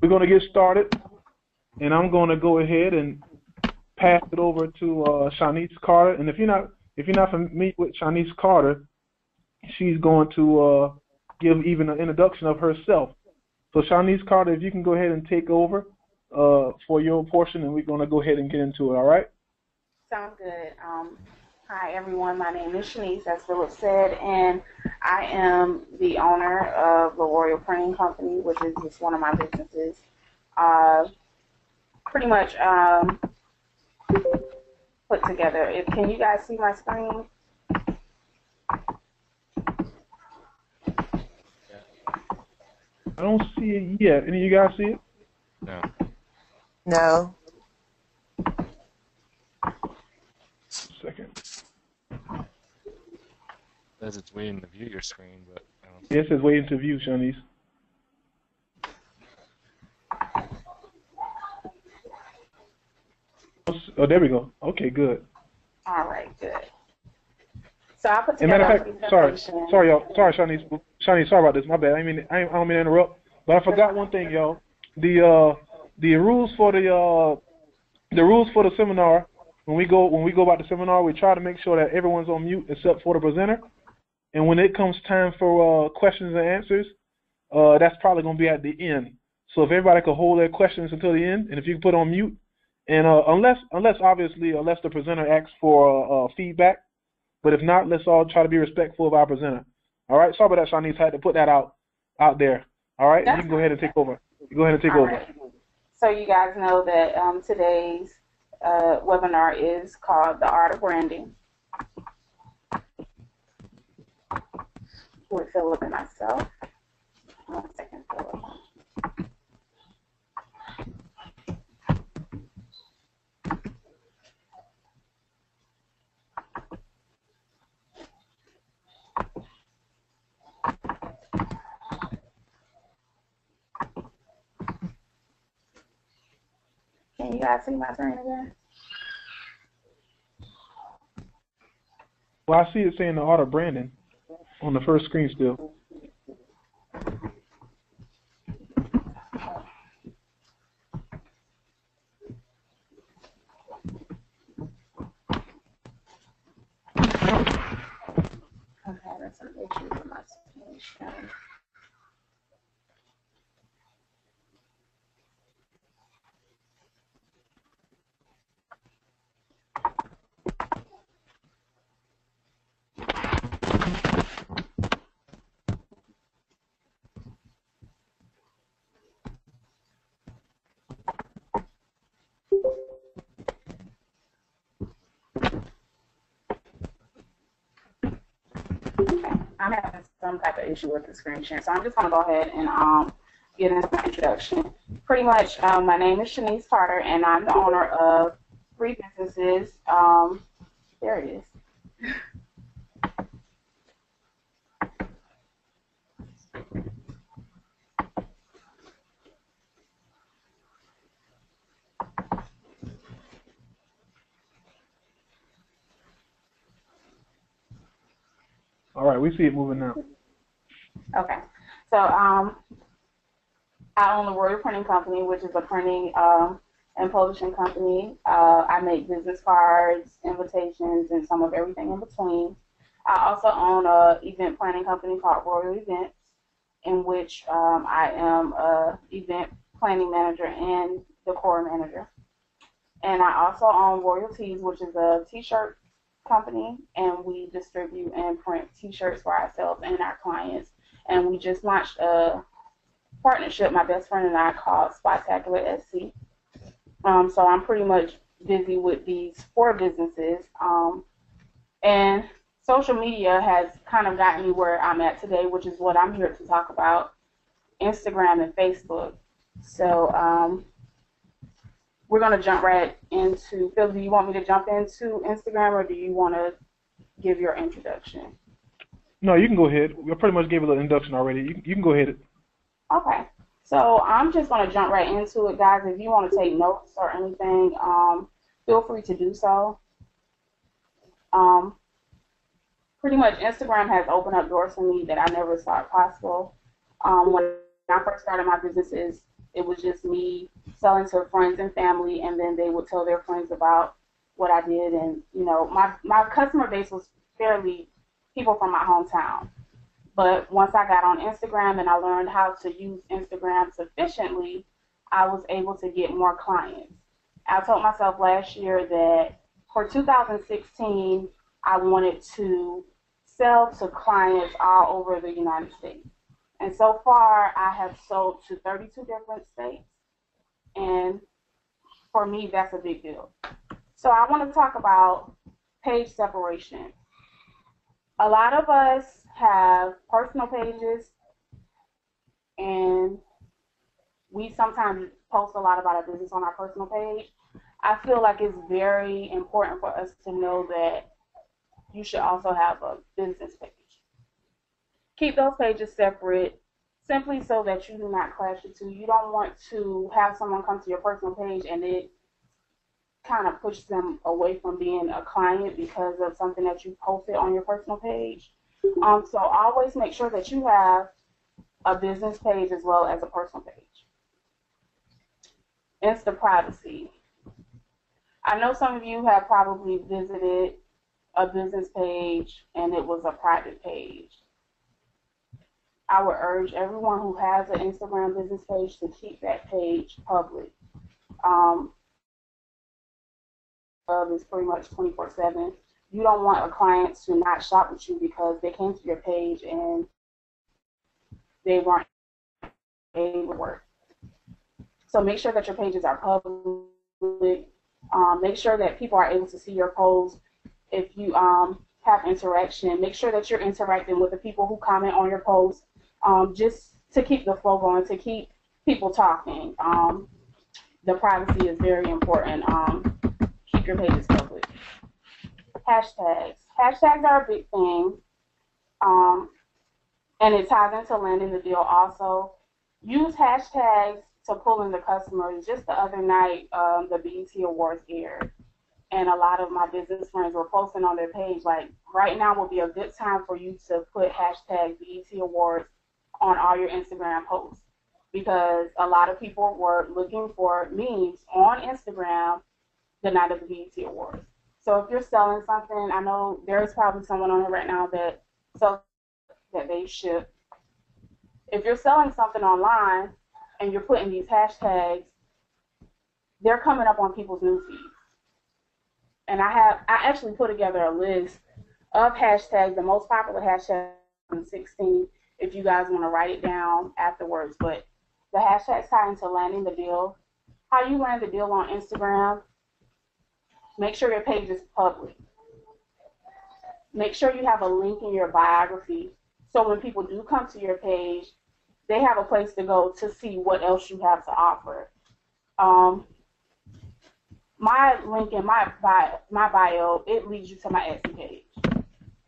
we're going to get started, and I'm going to go ahead and pass it over to Shanice Carter. And if you're not familiar with Shanice Carter, she's going to give even an introduction of herself. So Shanice Carter, if you can go ahead and take over for your portion, and we're going to go ahead and get into it. All right? Sounds good. Hi, everyone. My name is Shanice, as Philip said, and I am the owner of the Royal Printing Company, which is just one of my businesses. Pretty much put together. Can you guys see my screen? I don't see it yet. Any of you guys see it? No. No. Second. Says it's waiting to view your screen, but I don't. Yes, it says waiting to view, Shanice. Oh, there we go. Okay, good. All right, good. So I put As a matter together of fact, sorry, y'all. Sorry, Shanice. Shanice, sorry about this. My bad. I don't mean to interrupt. But I forgot one thing, y'all. The rules for the seminar. When we go about the seminar, we try to make sure that everyone's on mute except for the presenter. And when it comes time for questions and answers, that's probably going to be at the end. So if everybody could hold their questions until the end, and if you can put on mute, and unless the presenter asks for feedback, but if not, let's all try to be respectful of our presenter. All right. Sorry about that, Shanice. I had to put that out there. All right. You can go ahead and take over. Go ahead and take over. Right. So you guys know that today's webinar is called The Art of Branding with Philip and myself. 1 second, Philip. Can you guys see my screen again? Well, I see it saying The Art of Branding on the first screen still. I'm having some issues with my screen. I'm having some type of issue with the screen share, so I'm just going to go ahead and get into my introduction. Pretty much, my name is Shanice Carter, and I'm the owner of 3 businesses. There it is. All right, we see it moving now. Okay. So I own the Royal Printing Company, which is a printing and publishing company. I make business cards, invitations, and some of everything in between. I also own an event planning company called Royal Events, in which I am an event planning manager and decor manager. And I also own Royal Tees, which is a t-shirt company, and we distribute and print t-shirts for ourselves and our clients. And we just launched a partnership, my best friend and I, called Spectacular SC. So I'm pretty much busy with these 4 businesses. And social media has kind of gotten me where I'm at today, which is what I'm here to talk about, Instagram and Facebook. So we're going to jump right into, Phil, do you want me to jump into Instagram, or do you want to give your introduction? No, you can go ahead. We pretty much gave a little introduction already. You can go ahead. Okay. So I'm just going to jump right into it, guys. If you want to take notes or anything, feel free to do so. Pretty much Instagram has opened up doors for me that I never thought possible. When I first started my businesses, It was just me selling to friends and family, and then they would tell their friends about what I did. And, you know, my customer base was fairly people from my hometown. But once I got on Instagram and I learned how to use Instagram sufficiently, I was able to get more clients. I told myself last year that for 2016, I wanted to sell to clients all over the United States. And so far, I have sold to 32 different states. And for me, that's a big deal. So I want to talk about page separation. A lot of us have personal pages, and we sometimes post a lot about our business on our personal page. I feel like it's very important for us to know that you should also have a business page. Keep those pages separate simply so that you do not clash the two. You don't want to have someone come to your personal page and it kind of push them away from being a client because of something that you posted on your personal page. So always make sure that you have a business page as well as a personal page. Insta privacy. I know some of you have probably visited a business page and it was a private page. I would urge everyone who has an Instagram business page to keep that page public. Is pretty much 24/7. You don't want a client to not shop with you because they came to your page and they weren't able to work. So make sure that your pages are public. Make sure that people are able to see your posts. If you have interaction, make sure that you're interacting with the people who comment on your posts, just to keep the flow going, to keep people talking. The privacy is very important. Keep your pages public. Hashtags. Hashtags are a big thing, and it ties into landing the deal also. Use hashtags to pull in the customers. Just the other night, the BET Awards aired, and a lot of my business friends were posting on their page, like, right now would be a good time for you to put hashtag BET Awards on all your Instagram posts, because a lot of people were looking for memes on Instagram the night of the BET Awards. So if you're selling something, I know there's probably someone on here right now that sells that they ship. If you're selling something online and you're putting these hashtags, they're coming up on people's news feeds. And I actually put together a list of hashtags, the most popular hashtags in 16, if you guys want to write it down afterwards. But the hashtags tie into landing the deal. How you land the deal on Instagram. Make sure your page is public. Make sure you have a link in your biography so when people do come to your page, they have a place to go to see what else you have to offer. My link in my bio, it leads you to my Etsy page.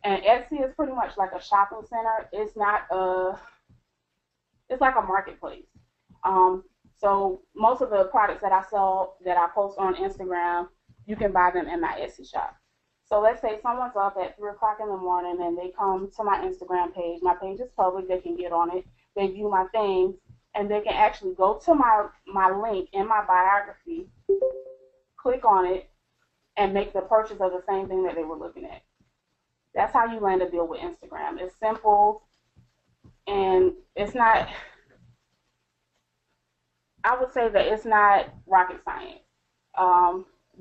And Etsy is pretty much like a shopping center. It's like a marketplace. So most of the products that I sell, that I post on Instagram, you can buy them in my Etsy shop. So let's say someone's up at 3 o'clock in the morning and they come to my Instagram page. My page is public. They can get on it. They view my things, and they can actually go to my link in my biography, click on it, and make the purchase of the same thing that they were looking at. That's how you land a deal with Instagram. It's simple, and it's not, I would say that it's not rocket science.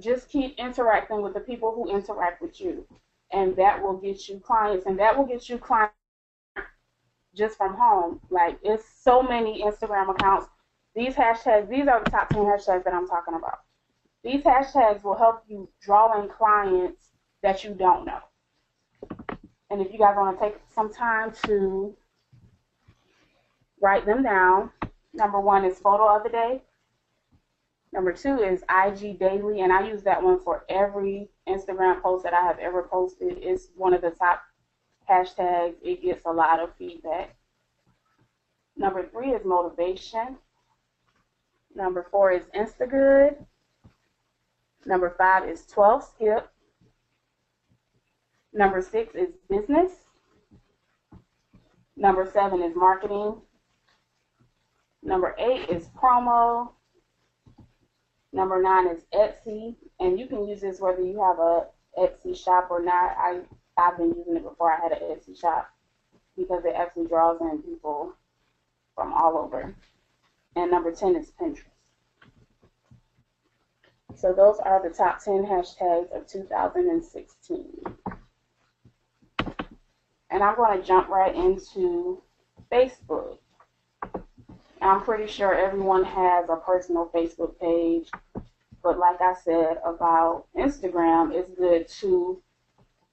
Just keep interacting with the people who interact with you, and that will get you clients, and that will get you clients just from home. Like, it's so many Instagram accounts. These hashtags, these are the top 10 hashtags that I'm talking about. These hashtags will help you draw in clients that you don't know. And if you guys want to take some time to write them down, number 1 is photo of the day. Number 2 is IG daily, and I use that one for every Instagram post that I have ever posted. It's one of the top hashtags. It gets a lot of feedback. Number 3 is motivation. Number 4 is Instagood. Number 5 is 12 skip. Number 6 is business. Number 7 is marketing. Number 8 is promo. Number 9 is Etsy, and you can use this whether you have a Etsy shop or not. I've been using it before I had an Etsy shop because it actually draws in people from all over. And number 10 is Pinterest. So those are the top 10 hashtags of 2016. And I'm going to jump right into Facebook. I'm pretty sure everyone has a personal Facebook page, but like I said about Instagram, it's good to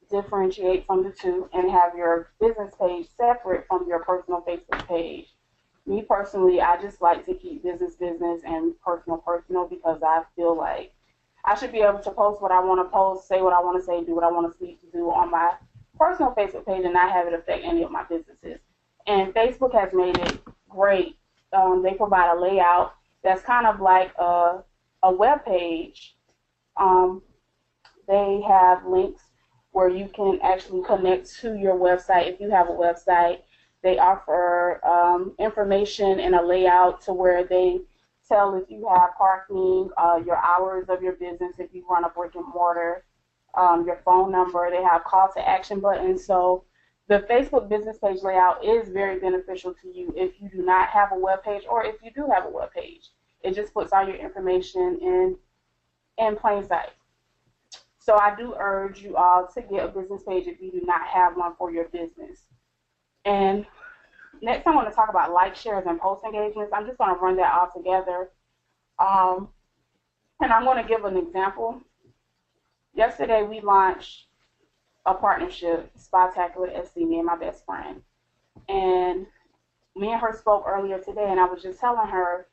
differentiate from the two and have your business page separate from your personal Facebook page. Me personally, I just like to keep business and personal because I feel like I should be able to post what I want to post, say what I want to say, do what I want to do on my personal Facebook page and not have it affect any of my businesses. And Facebook has made it great. They provide a layout that's kind of like a web page. They have links where you can actually connect to your website if you have a website. They offer information and a layout to where they tell if you have parking, your hours of your business, if you run a brick and mortar, your phone number. They have call to action buttons. So the Facebook business page layout is very beneficial to you if you do not have a web page or if you do have a web page. It just puts all your information in plain sight. So I do urge you all to get a business page if you do not have one for your business. And next I want to talk about like, shares, and post engagements. I'm just going to run that all together. And I'm going to give an example. Yesterday we launched a partnership, Spectacular SC, me and my best friend. And me and her spoke earlier today, and I was just telling her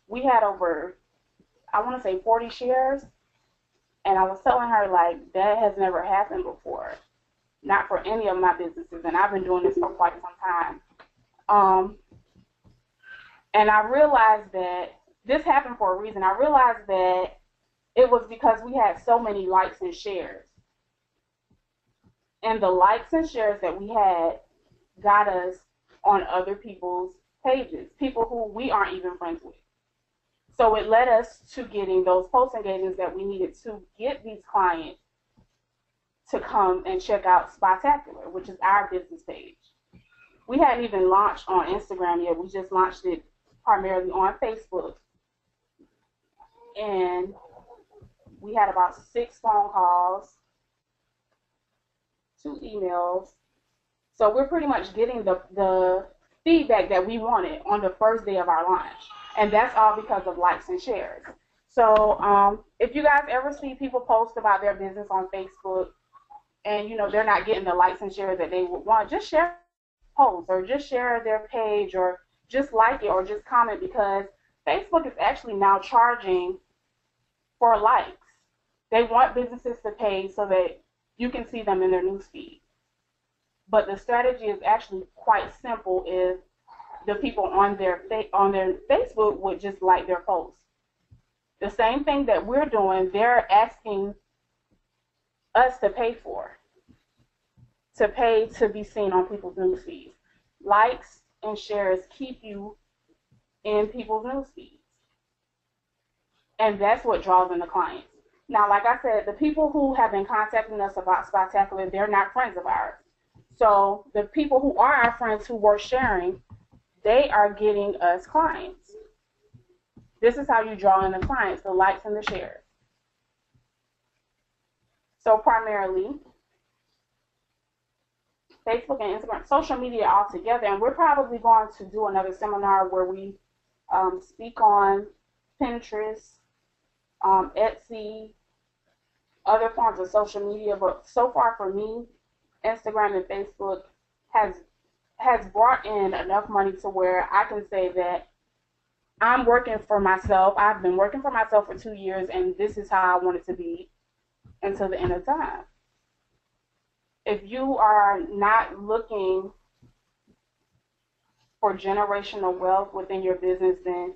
we had over, I want to say 40 shares. And I was telling her, like, that has never happened before. Not for any of my businesses. And I've been doing this for quite some time. And I realized that this happened for a reason. I realized that it was because we had so many likes and shares. And the likes and shares that we had got us on other people's pages, people who we aren't even friends with. So it led us to getting those post engagements that we needed to get these clients to come and check out Spectacular, which is our business page. We hadn't even launched on Instagram yet. We just launched it primarily on Facebook. And we had about 6 phone calls, 2 emails. So we're pretty much getting the feedback that we wanted on the first day of our launch. And that's all because of likes and shares. So if you guys ever see people post about their business on Facebook and, you know, they're not getting the likes and shares that they would want, just share posts or just share their page or just like it or just comment, because Facebook is actually now charging for likes. They want businesses to pay so that you can see them in their newsfeed. But the strategy is actually quite simple. Is the people on their Facebook would just like their posts. The same thing that we're doing, they're asking us to pay for, to pay to be seen on people's newsfeeds. Likes and shares keep you in people's newsfeeds. And that's what draws in the clients. Now, like I said, the people who have been contacting us about Spectacular, they're not friends of ours. So the people who are our friends who were sharing, they are getting us clients. This is how you draw in the clients, the likes and the shares. So primarily, Facebook and Instagram, social media all together. And we're probably going to do another seminar where we speak on Pinterest, Etsy, other forms of social media. But so far for me, Instagram and Facebook has brought in enough money to where I can say that I'm working for myself. I've been working for myself for 2 years, and this is how I want it to be until the end of time. If you are not looking for generational wealth within your business, then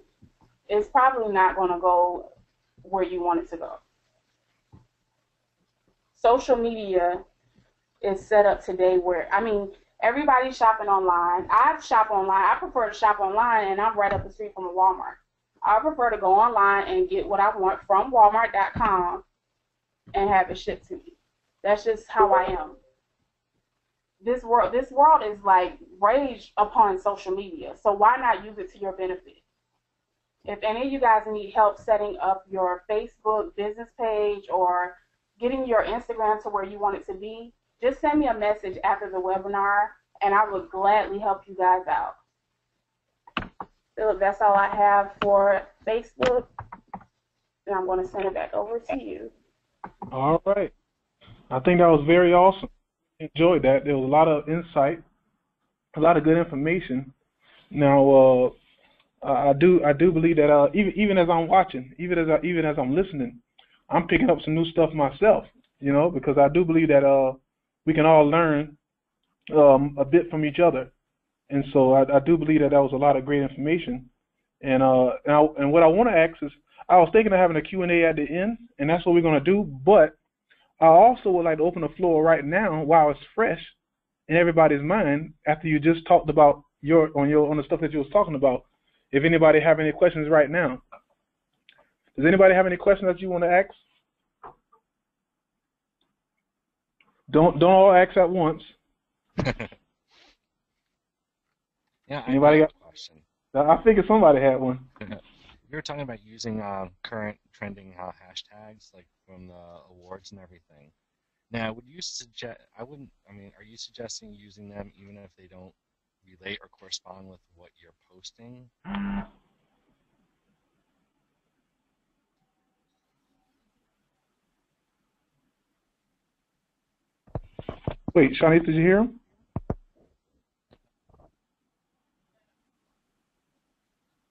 it's probably not going to go where you want it to go. Social media is set up today where, Everybody's shopping online. I shop online. I prefer to shop online, and I'm right up the street from a Walmart. I prefer to go online and get what I want from Walmart.com and have it shipped to me. That's just how I am. This world is like raged upon social media. So why not use it to your benefit? If any of you guys need help setting up your Facebook business page or getting your Instagram to where you want it to be, just send me a message after the webinar, and I would gladly help you guys out. Philip, that's all I have for Facebook, and I'm going to send it back over to you. All right. I think that was very awesome. Enjoyed that. There was a lot of insight, a lot of good information. Now, I do believe that even as I'm watching, even as I'm listening, I'm picking up some new stuff myself. Because I do believe that we can all learn a bit from each other, and so I do believe that was a lot of great information. And what I want to ask is, I was thinking of having a Q&A at the end, and that's what we're going to do. But I also would like to open the floor right now while it's fresh in everybody's mind after you just talked about on the stuff that you was talking about. If anybody have any questions right now, does anybody have any questions that you want to ask? Don't all ask at once. Yeah, Anybody got a question? I figured somebody had one. You were talking about using current trending hashtags, like from the awards and everything. Now, would you suggest? Are you suggesting using them even if they don't relate or correspond with what you're posting? Wait, Shanice, did you hear him?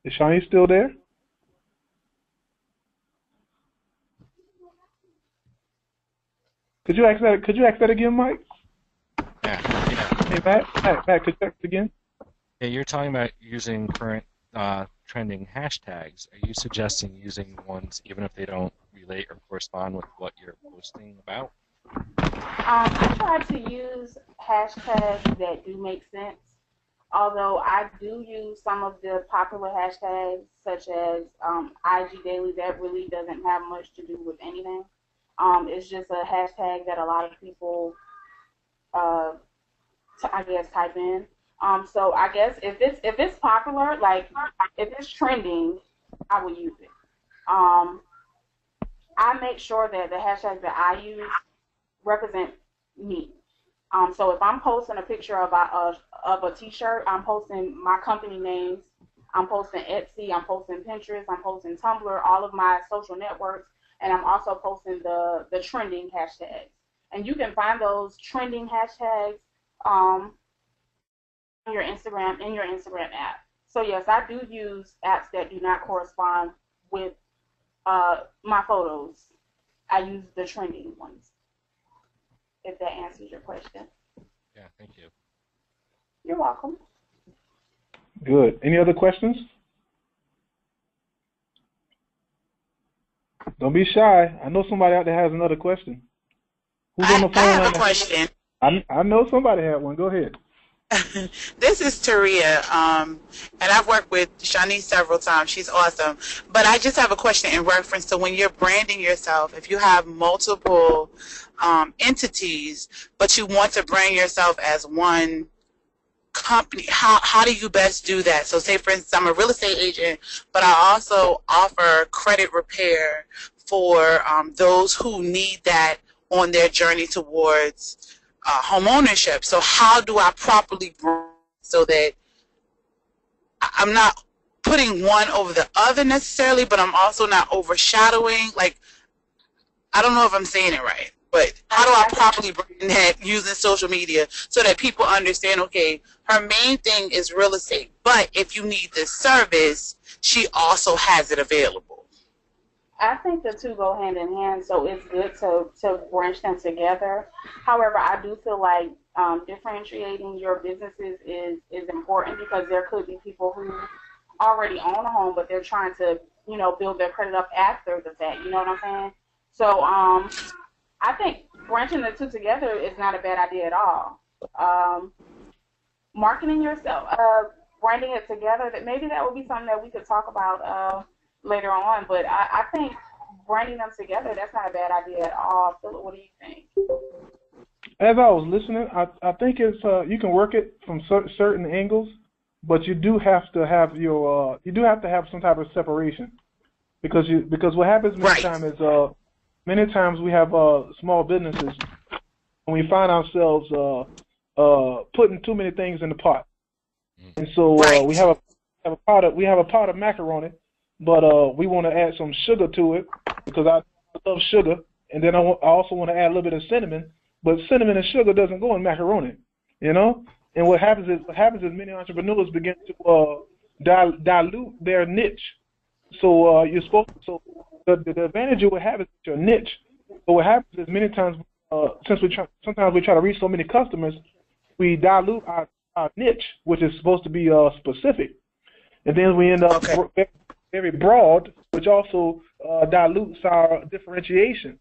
Is Shanice still there? Could you ask that again, Mike? Yeah. Hey, Matt, could you ask it again? Yeah, you're talking about using current trending hashtags. Are you suggesting using ones even if they don't relate or correspond with what you're posting about? I try to use hashtags that do make sense, although I do use some of the popular hashtags, such as IG Daily, that really doesn't have much to do with anything. It's just a hashtag that a lot of people, type in. So I guess if it's popular, like if it's trending, I will use it. I make sure that the hashtags that I use represent me. So if I'm posting a picture of a T-shirt, I'm posting my company names. I'm posting Etsy. I'm posting Pinterest. I'm posting Tumblr. All of my social networks, and I'm also posting the trending hashtags. And you can find those trending hashtags in your Instagram app. So yes, I do use apps that do not correspond with my photos. I use the trending ones. If that answers your question. Yeah, thank you. You're welcome. Good. Any other questions? Don't be shy. I know somebody out there has another question. Who's on the phone? I have a question. I know somebody had one. Go ahead. This is Taria, and I've worked with Shanice several times. She's awesome. But I just have a question in reference to when you're branding yourself. If you have multiple entities, but you want to brand yourself as one company, how do you best do that? So say, for instance, I'm a real estate agent, but I also offer credit repair for those who need that on their journey towards home ownership. So how do I properly brand so that I'm not putting one over the other necessarily, but I'm also not overshadowing? Like, I don't know if I'm saying it right, but how do I properly brand that using social media so that people understand, okay, her main thing is real estate, but if you need this service, she also has it available. I think the two go hand in hand, so it's good to branch them together. However, I do feel like differentiating your businesses is important, because there could be people who already own a home, but they're trying to, build their credit up after the fact. You know what I'm saying? So I think branching the two together is not a bad idea at all. marketing yourself, branding it together, that maybe that would be something that we could talk about later on. But I think branding them together, that's not a bad idea at all. Philip, what do you think? As I was listening, I think it's you can work it from certain angles, but you do have to have your you do have to have some type of separation because what happens many times we have small businesses and we find ourselves putting too many things in the pot, and so we have a pot of macaroni, but we want to add some sugar to it because I love sugar, and then I also want to add a little bit of cinnamon. But cinnamon and sugar doesn't go in macaroni, you know. And what happens is many entrepreneurs begin to dilute their niche. So the advantage you would have is your niche. But what happens is many times sometimes we try to reach so many customers, we dilute our niche, which is supposed to be specific, and then we end up very broad, which also dilutes our differentiation.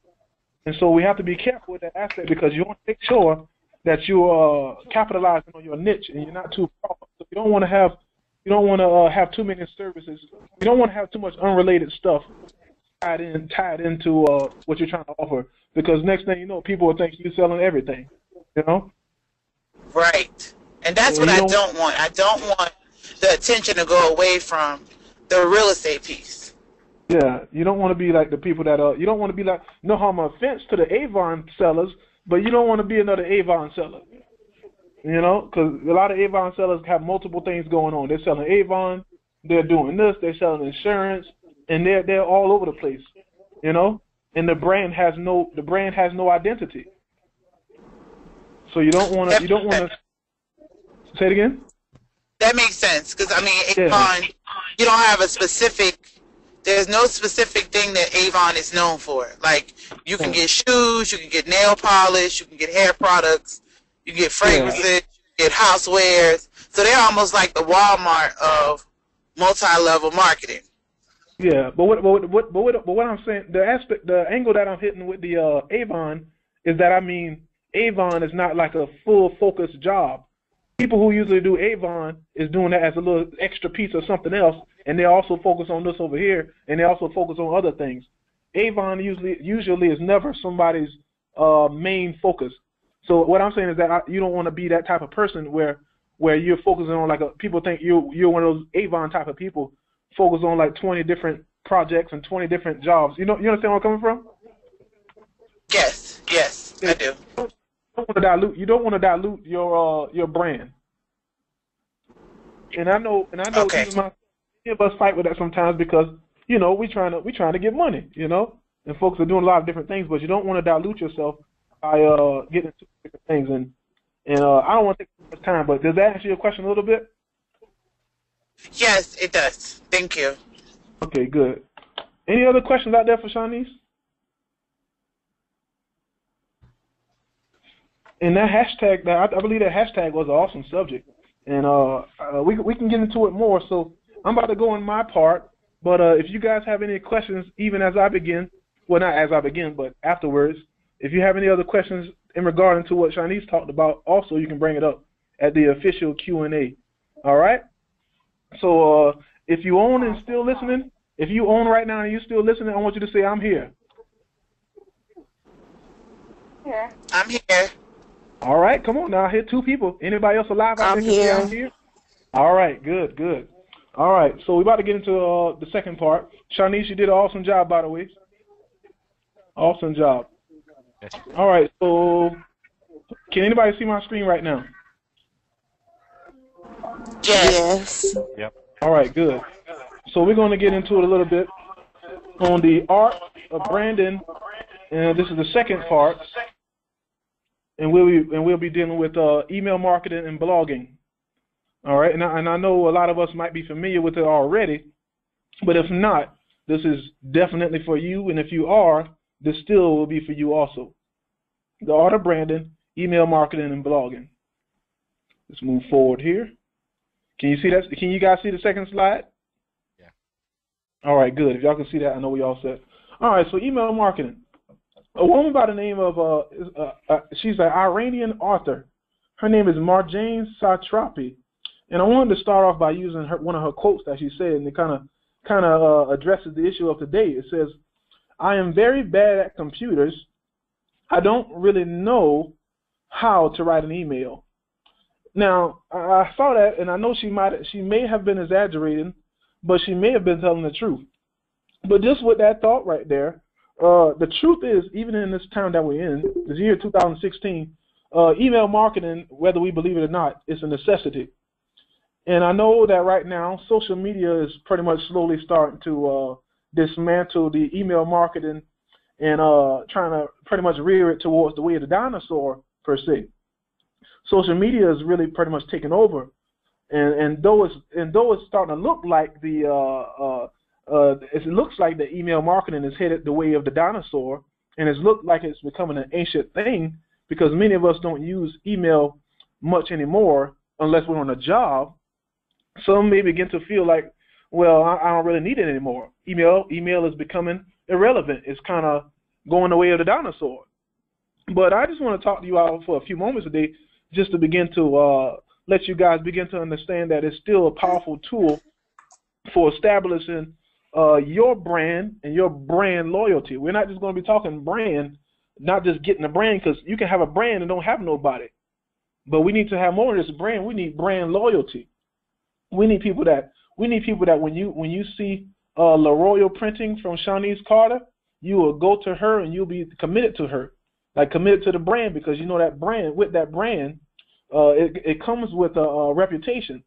And so we have to be careful with that aspect because you want to make sure that you are capitalizing on your niche and you're not too broad. So you don't want to have too many services. You don't want to have too much unrelated stuff tied into what you're trying to offer, because next thing you know, people will think you're selling everything. You know. Right, and that's what I don't want. I don't want the attention to go away from the real estate piece. Yeah, you don't want to be like the people that you don't want to be like, no harm or offense to the Avon sellers, but you don't want to be another Avon seller. You know, because a lot of Avon sellers have multiple things going on. They're selling Avon, they're doing this, they're selling insurance, and they're all over the place. You know, and the brand has no identity. So you don't want to say it again. That makes sense because I mean, Avon, you don't have a specific. There's no specific thing that Avon is known for. Like, you can get shoes, you can get nail polish, you can get hair products, you can get fragrances, you can get housewares. So they're almost like the Walmart of multi-level marketing. Yeah, but what I'm saying, the angle that I'm hitting with the Avon is that, I mean, Avon is not like a full focused job. People who usually do Avon is doing that as a little extra piece of something else, and they also focus on this over here, and they also focus on other things. Avon usually is never somebody's main focus. So what I'm saying is that you don't want to be that type of person where you're focusing on people think you're one of those Avon type of people, focus on like 20 different projects and 20 different jobs. You understand where I'm coming from? Yes, I do. You don't want to dilute your brand. And I know Okay. even many of us fight with that sometimes because, you know, we trying to get money, you know, and folks are doing a lot of different things, but you don't want to dilute yourself by getting into different things. And I don't want to take too much time, but does that answer your question a little bit? Yes, it does. Thank you. Okay, good. Any other questions out there for Shanice? And that hashtag, I believe that hashtag was an awesome subject, and we can get into it more. So I'm about to go in my part, but if you guys have any questions, even as I begin, well, not as I begin, but afterwards, if you have any other questions in regarding to what Shanice talked about, also you can bring it up at the official Q&A. All right. So if you own and still listening, if you own right now and you're still listening, I want you to say I'm here. Here. I'm here. All right, come on now. I hear two people. Anybody else alive out there? here. I'm here. All right, good. All right, so we're about to get into the second part. Shanice, you did an awesome job, by the way. Awesome job. Yes. All right, so can anybody see my screen right now? Yes. Yep. All right, good. So we're going to get into it a little bit on the art of branding, and this is the second part. And we'll be dealing with email marketing and blogging. All right, and I know a lot of us might be familiar with it already, but if not, this is definitely for you, and if you are, this still will be for you also. The art of branding, email marketing, and blogging. Let's move forward here. Can you see that? Can you guys see the second slide? Yeah. All right, good. If y'all can see that, I know we all set. All right, so email marketing. A woman by the name of, she's an Iranian author Her name is Marjane Satrapi, and I wanted to start off by using one of her quotes that she said, and it kind of addresses the issue of today. It says, "I am very bad at computers. I don't really know how to write an email." Now, I saw that, and I know she may have been exaggerating, but she may have been telling the truth. But just with that thought right there, the truth is, even in this time that we're in, this year 2016, email marketing, whether we believe it or not, is a necessity. And I know that right now, social media is pretty much slowly starting to dismantle the email marketing and trying to pretty much rear it towards the way of the dinosaur, per se. Social media is really pretty much taking over, and though it's starting to look like it looks like the email marketing is headed the way of the dinosaur, and it's looked like it's becoming an ancient thing because many of us don't use email much anymore unless we're on a job. Some may begin to feel like, well, I don't really need it anymore. Email is becoming irrelevant. It's kind of going the way of the dinosaur. But I just want to talk to you all for a few moments today, just to begin to let you guys begin to understand that it's still a powerful tool for establishing your brand and your brand loyalty. We're not just going to be talking brand, not just getting a brand, because you can have a brand and don't have nobody. But we need to have more than just a brand. We need brand loyalty. We need people that when you see LaRoyal Printing from Shanice Carter, you will go to her and you'll be committed to her. Like committed to the brand, because you know that brand, with that brand, it comes with a reputation.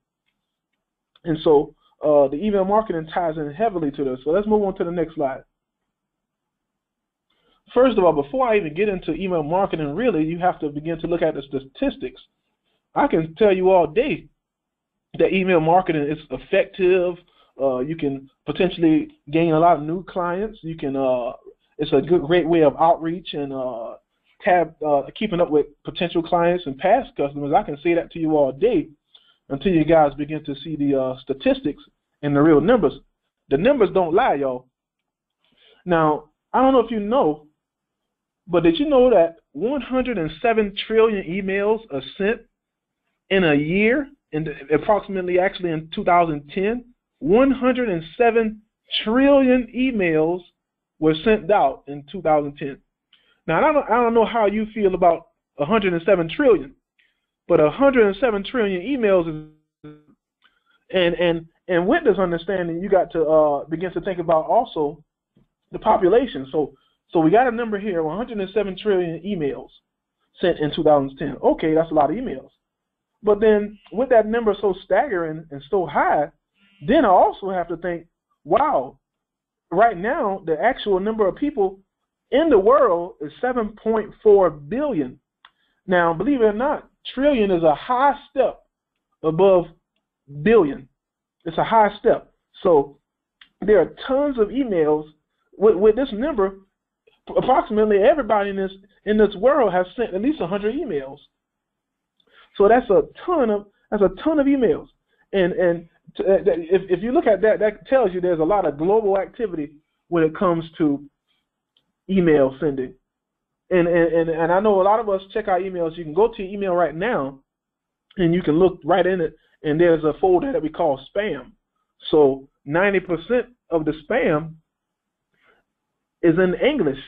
And so the email marketing ties in heavily to this. So let's move on to the next slide. First of all, before I even get into email marketing, really, you have to begin to look at the statistics. I can tell you all day that email marketing is effective. You can potentially gain a lot of new clients. You can. It's a great way of outreach and keeping up with potential clients and past customers. I can say that to you all day until you guys begin to see the statistics and the real numbers. The numbers don't lie, y'all. Now, I don't know if you know, but did you know that 107 trillion emails are sent in a year, approximately actually in 2010? 107 trillion emails were sent out in 2010. Now, I don't know how you feel about 107 trillion, but 107 trillion emails is, and with this understanding, you got to begin to think about also the population. So we got a number here, 107 trillion emails sent in 2010. Okay, that's a lot of emails. But then with that number so staggering and so high, then I also have to think, wow, right now the actual number of people in the world is 7.4 billion. Now, believe it or not, trillion is a high step above billion. It's a high step. So there are tons of emails. With this number, approximately everybody in this world has sent at least 100 emails. So that's a ton of emails. And if you look at that, that tells you there's a lot of global activity when it comes to email sending. And I know a lot of us check our emails. You can go to your email right now, and you can look right in it, and there's a folder that we call spam. So 90% of the spam is in English.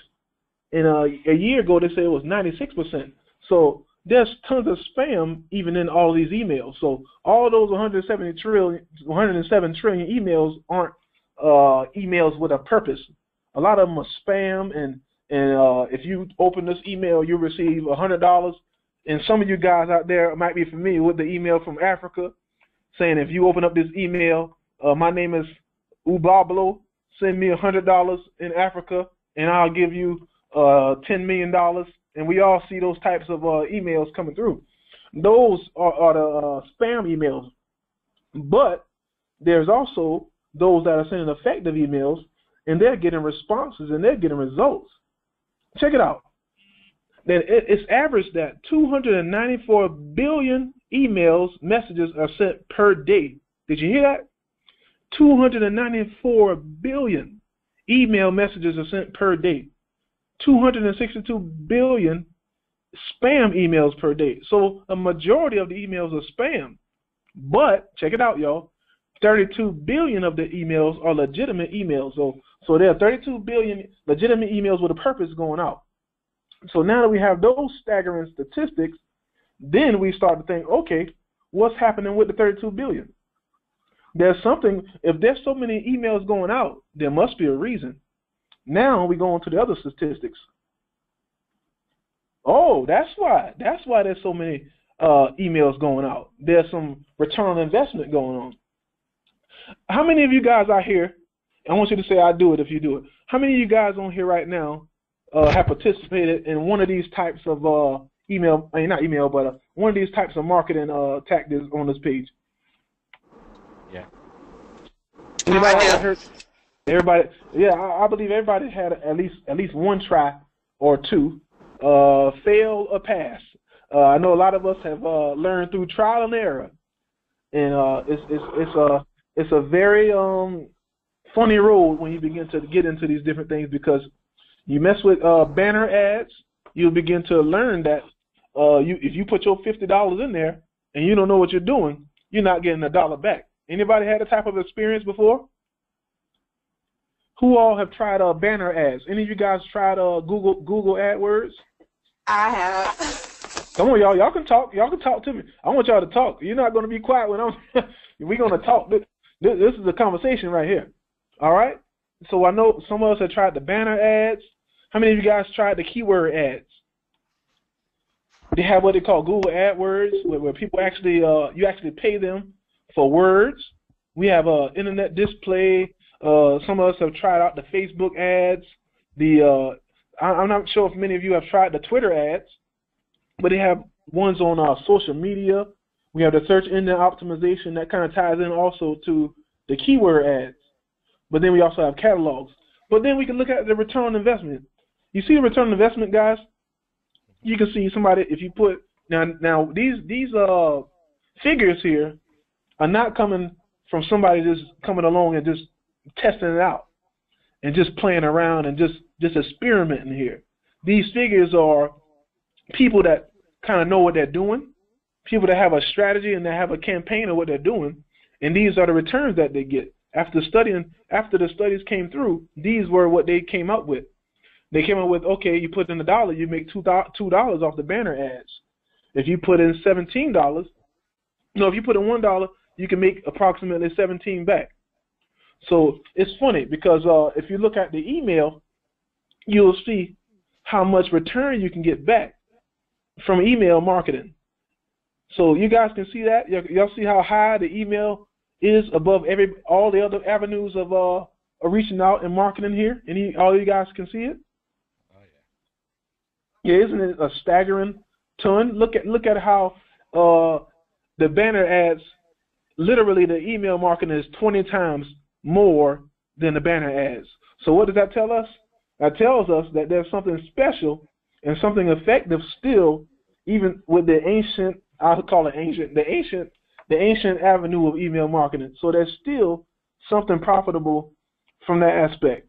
And a year ago, they said it was 96%. So there's tons of spam even in all these emails. So all those 107 trillion emails aren't emails with a purpose. A lot of them are spam, and if you open this email, you receive $100. And some of you guys out there might be familiar with the email from Africa saying, if you open up this email, my name is Ubablo, send me $100 in Africa, and I'll give you $10 million. And we all see those types of emails coming through. Those are the spam emails. But there's also those that are sending effective emails, and they're getting responses and they're getting results. Check it out. Then it's averaged that 294 billion messages are sent per day. Did you hear that? 294 billion email messages are sent per day. 262 billion spam emails per day. So a majority of the emails are spam. But check it out, y'all. 32 billion of the emails are legitimate emails. So there are 32 billion legitimate emails with a purpose going out. So now that we have those staggering statistics, then we start to think, okay, what's happening with the 32 billion? There's something, if there's so many emails going out, there must be a reason. Now we go on to the other statistics. Oh, that's why. That's why there's so many emails going out. There's some return on investment going on. How many of you guys out here, I want you to say I do it if you do it. How many of you guys on here right now have participated in one of these types of not email, but one of these types of marketing tactics on this page? Yeah. Everybody, yeah, I believe everybody had at least one try or two, fail or pass. I know a lot of us have learned through trial and error, and it's a very funny road when you begin to get into these different things, because you mess with banner ads, you'll begin to learn that if you put your $50 in there and you don't know what you're doing, you're not getting $1 back. Anybody had a type of experience before? Who all have tried banner ads? Any of you guys tried Google AdWords? I have. Come on, y'all. Y'all can talk. Y'all can talk to me. I want y'all to talk. You're not going to be quiet when I'm. We're going to talk. This is a conversation right here. All right. So I know some of us have tried the banner ads. How many of you guys tried the keyword ads? They have what they call Google AdWords, where people actually you actually pay them for words. We have internet display. Some of us have tried out the Facebook ads. I'm not sure if many of you have tried the Twitter ads, but they have ones on social media. We have the search engine optimization that kind of ties in also to the keyword ads. But then we also have catalogs. But then we can look at the return on investment. You see the return on investment, guys? You can see somebody, if you put, now these figures here are not coming from somebody just coming along and just testing it out and just playing around and just experimenting here. These figures are people that kind of know what they're doing, people that have a strategy and that have a campaign of what they're doing, and these are the returns that they get. After the studies came through, these were what they came up with. They came up with, okay, you put in $1, you make $2 off the banner ads. If you put in $17, if you put in $1, you can make approximately 17 back. So it's funny because if you look at the email, you'll see how much return you can get back from email marketing. So you guys can see that. Y'all see how high the email is above all the other avenues of reaching out and marketing here? All you guys can see it? Oh yeah. Yeah, isn't it a staggering ton? Look at how the banner ads, literally the email marketing is 20 times more than the banner ads. So what does that tell us? That tells us that there's something special and something effective still, even with the ancient, I'll call it ancient, the ancient avenue of email marketing. So there's still something profitable from that aspect.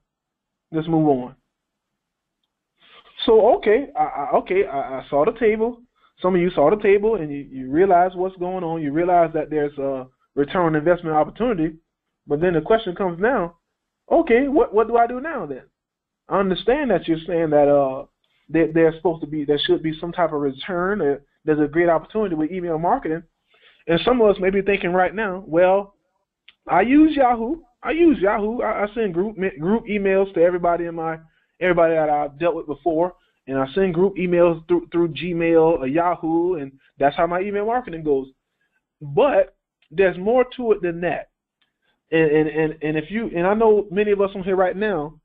Let's move on. So I saw the table. Some of you saw the table and you realize what's going on. You realize that there's a return on investment opportunity. But then the question comes now, okay, what do I do now then? I understand that you're saying that there should be some type of return. There's a great opportunity with email marketing. And some of us may be thinking right now, well, I use Yahoo. I send group emails to everybody that I've dealt with before, and I send group emails through Gmail or Yahoo, and that's how my email marketing goes. But there's more to it than that. And I know many of us on here right now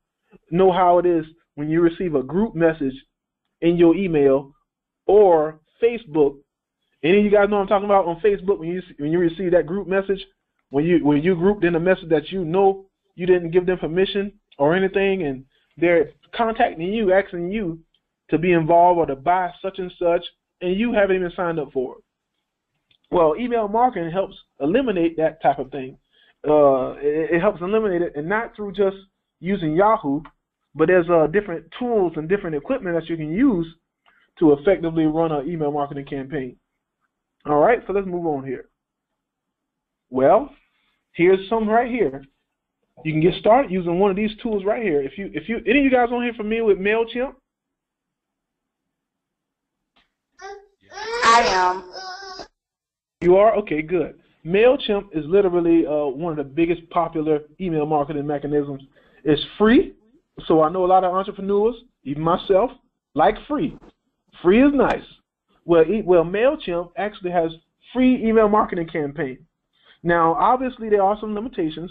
know how it is when you receive a group message in your email or Facebook. Any of you guys know what I'm talking about on Facebook when you receive that group message, when you grouped in a message that you know you didn't give them permission or anything, and they're contacting you, asking you to be involved or to buy such and such, and you haven't even signed up for it. Well, email marketing helps eliminate that type of thing. It helps eliminate it, and not through just using Yahoo, but there's different tools and different equipment that you can use to effectively run an email marketing campaign. All right, so let's move on here. Well, here's some right here. You can get started using one of these tools right here. If any of you guys on here familiar with MailChimp? I am. You are? Okay, good. MailChimp is literally one of the biggest popular email marketing mechanisms. It's free, so I know a lot of entrepreneurs, even myself, like free. Free is nice. Well, MailChimp actually has free email marketing campaign. Now, obviously, there are some limitations,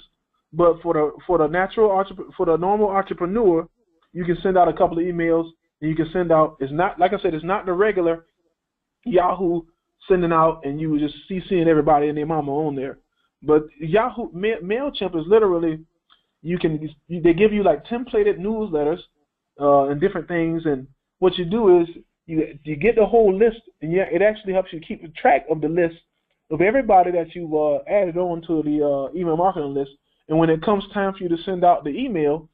but for the normal entrepreneur, you can send out a couple of emails, and you can send out. It's not, like I said, it's not the regular Yahoo sending out and you just CCing everybody and their mama on there. But Yahoo MailChimp is literally, they give you like templated newsletters and different things, and what you do is you get the whole list, and it actually helps you keep track of the list of everybody that you've added on to the email marketing list. And when it comes time for you to send out the email,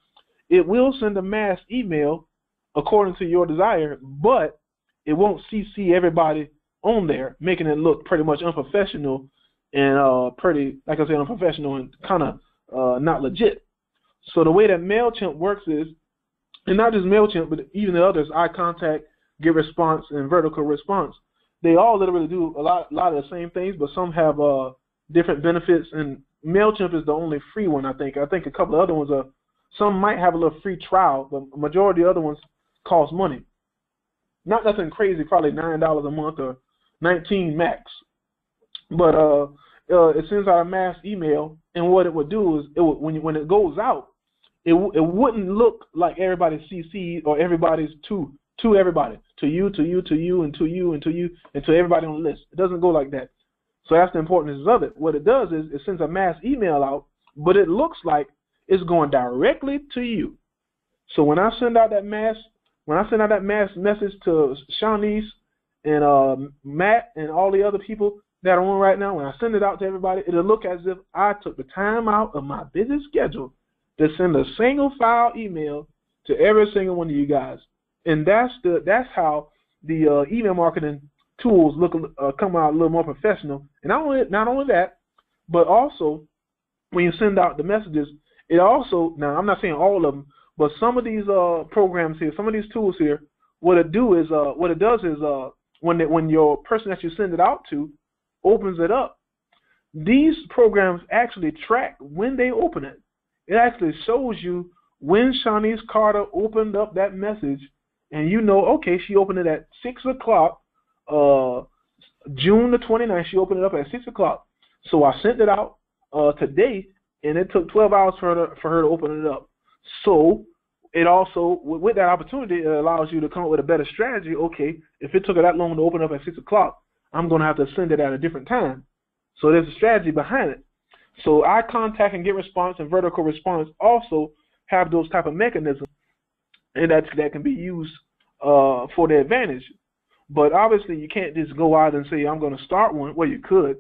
it will send a mass email according to your desire, but it won't CC everybody on there, making it look pretty much unprofessional and pretty, like I said, unprofessional and kind of not legit. So the way that MailChimp works is, and not just MailChimp, but even the others, iContact, GetResponse, and Vertical Response, they all literally do a lot of the same things, but some have different benefits. And MailChimp is the only free one, I think. I think a couple of other ones some might have a little free trial, but the majority of the other ones cost money. Not nothing crazy, probably $9 a month or $19 max. But it sends out a mass email, and what it would do is, when it goes out, it wouldn't look like everybody's CC or everybody's to everybody, to you, and to you, and to you, and to everybody on the list. It doesn't go like that. So that's the importance of it. What it does is it sends a mass email out, but it looks like it's going directly to you. So when I send out that mass message to Shanice and Matt and all the other people that are on right now, when I send it out to everybody, it'll look as if I took the time out of my busy schedule to send a single file email to every single one of you guys. And that's how the email marketing tools come out a little more professional. And not only that, but also when you send out the messages, it also, now I'm not saying all of them, but some of these programs here, some of these tools here, what it does is when your person that you send it out to opens it up, these programs actually track when they open it. It actually shows you when Shanice Carter opened up that message, and you know, okay, she opened it at 6 o'clock, June the 29th, she opened it up at 6 o'clock. So I sent it out today, and it took 12 hours for her to open it up. So it also, with that opportunity, it allows you to come up with a better strategy. Okay, if it took her that long to open up at 6 o'clock, I'm going to have to send it at a different time. So there's a strategy behind it. So iContact and GetResponse and Vertical Response also have those type of mechanisms, and that can be used for their advantage. But obviously, you can't just go out and say, I'm going to start one. Well, you could.